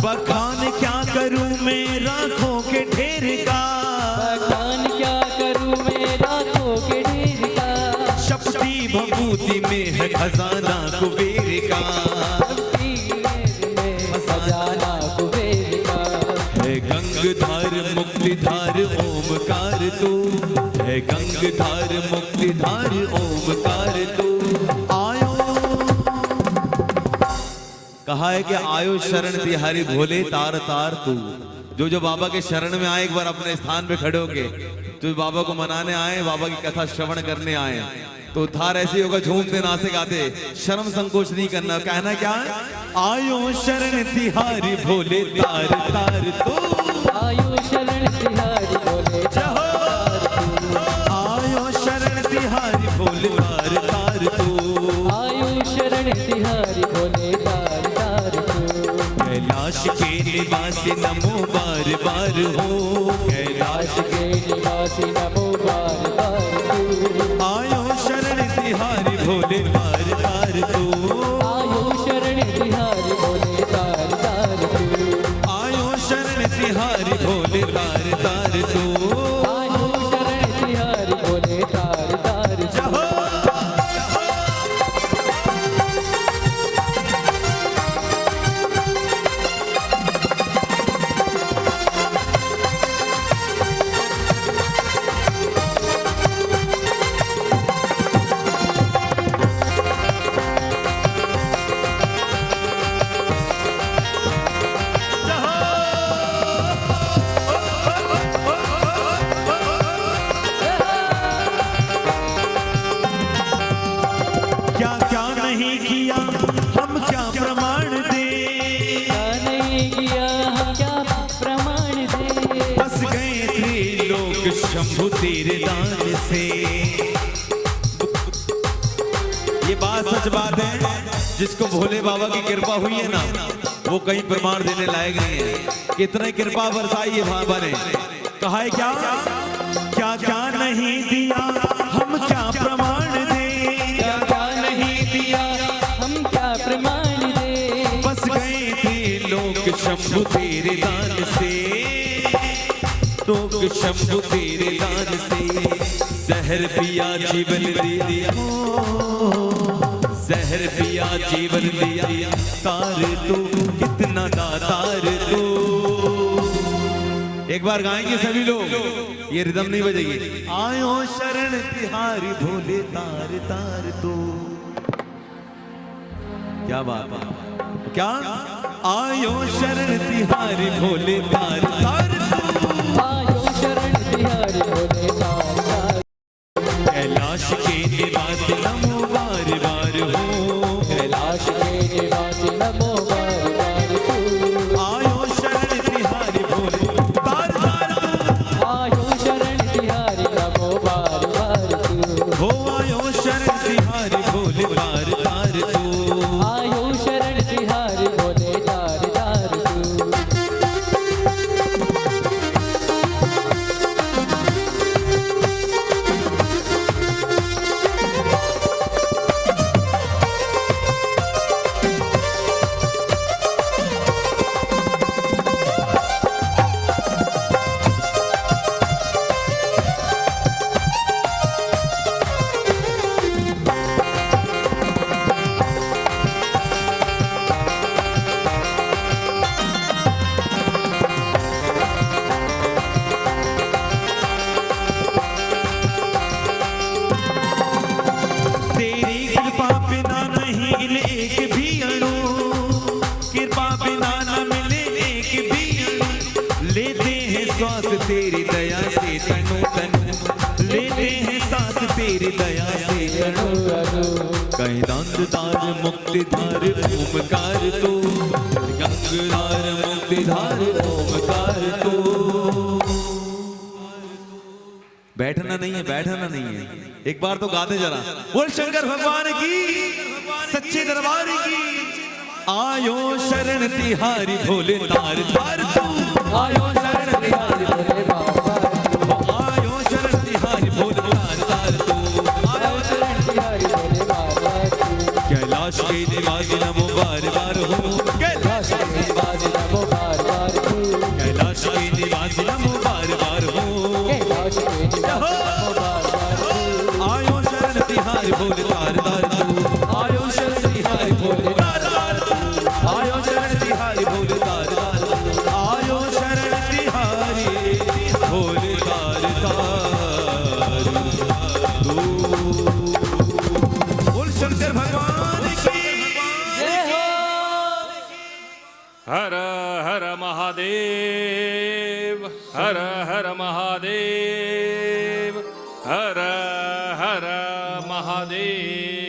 बखान क्या करूं मैं राखों के ढेर का। बखान क्या करूं मैं लाखों के ढेर का। शक्ति भभूति में है खजाना कुबेर का, में खजाना कुबेर का। है गंगधार मुक्तिधार ओमकार तू, है गंगधार मुक्तिधार ओमकार तू। आयो कहा है कि आयो शरण तिहारी भोले तार तार तू। जो बाबा के शरण में आए, एक बार अपने स्थान पे खड़े होके, जो बाबा को मनाने आए, बाबा की कथा श्रवण करने आए, तो उद्धार ऐसे ही होगा, झूमते नाचते गाते, शर्म संकोच नहीं करना। कहना क्या है? आयो शरण तिहारी भोले तार तार तू, आयो शरण तिहारी भोले तार तू। आयो शरण तिहारी भोले तार तार तू। आयो शरण तिहारी भोले तार तार तू। कैलाश के निवासी नमो बार बार हो, कैलाश के निवासी नमो बार बार तू। आयो शरण तिहारी भोले तार तार तू। तिहारी भोले तार तार तू। आयो शरण तिहारी भोले तार तार तू। जहो क्या क्या नहीं किया हम क्या प्रमाण दे। क्या नहीं किया हम क्या प्रमाण दे। बस गए थे लोग शंभु तेरे दान से। ये बात सच बात है, जिसको भोले बाबा की कृपा हुई है ना, वो कहीं प्रमाण देने लायक नहीं है। कितने कृपा बरसाई है बाबा ने। कहा है क्या क्या क्या नहीं दिया हम क्या प्रमाण दे। क्या क्या नहीं दिया हम क्या प्रमाण दे। बस गए थे लोग शंभु तेरे दान से। लोग शंभु तेरे दान से। जहर पिया जीवन दिया, जहर पिया जीवन दिया। तार तू कितना दातार तू। एक बार गाएंगे सभी लोग, ये रिदम नहीं बजेगी। आयो शरण तिहारी भोले तार तार तू। क्या बात है, क्या आयो शरण तिहारी भोले तार तार तू। आयो शरण तिहारी भोले तार तार। कैलाश के निवास नमो बार बार हो। कैलाश के निवास नमो बार बार तू। आयो शरण तिहारी भोले तार तार तू। आयो शरण तिहारी नमो बार बार तू। हो आयो शरण तिहारी भोले तार तार तू। आयो शरण तिहारी भोले तार तार तू। तेरी कृपा बिना नहीं मिले एक भी अणु। कृपा बिना न मिले एक भी अणु। लेते हैं श्वास तेरी दया से तनु तनु। लेते हैं सांस तेरी दया से तनु। कहीं दांतदार मुक्तिधार ओमकार तो। गंगधार मुक्तिधार ओमकार तो। बैठना नहीं है, बैठना नहीं है। एक बार तो गाते जरा। बोल शंकर भगवान की, सच्चे दरबार की। आयो शरण तिहारी भोले तार तार तू। आयो शरण तिहारी भोले बार बार तू। आयो शरण तिहारी भोले तार तार तू। आयो शरण तिहारी भोले बार बार तू। कैलाश के निवासी नमो बार बार हो। कैलाश के निवास नमो बार बार तू। कैलाश के निवासी नमो बार बार हो। कैलाश के निवास नमो बार बार तू। आयो शरण तिहारी भोले तार तार तू। आयो शरण तिहारी भोले तार तार तू। आयो शरण तिहारी भोले तार तार तू। आयो शरण तिहारी भोले तार तार तू। बोल शंकर भगवान की जय हो। हर हर महादेव, हर हर महादेव, हर हर महादेव।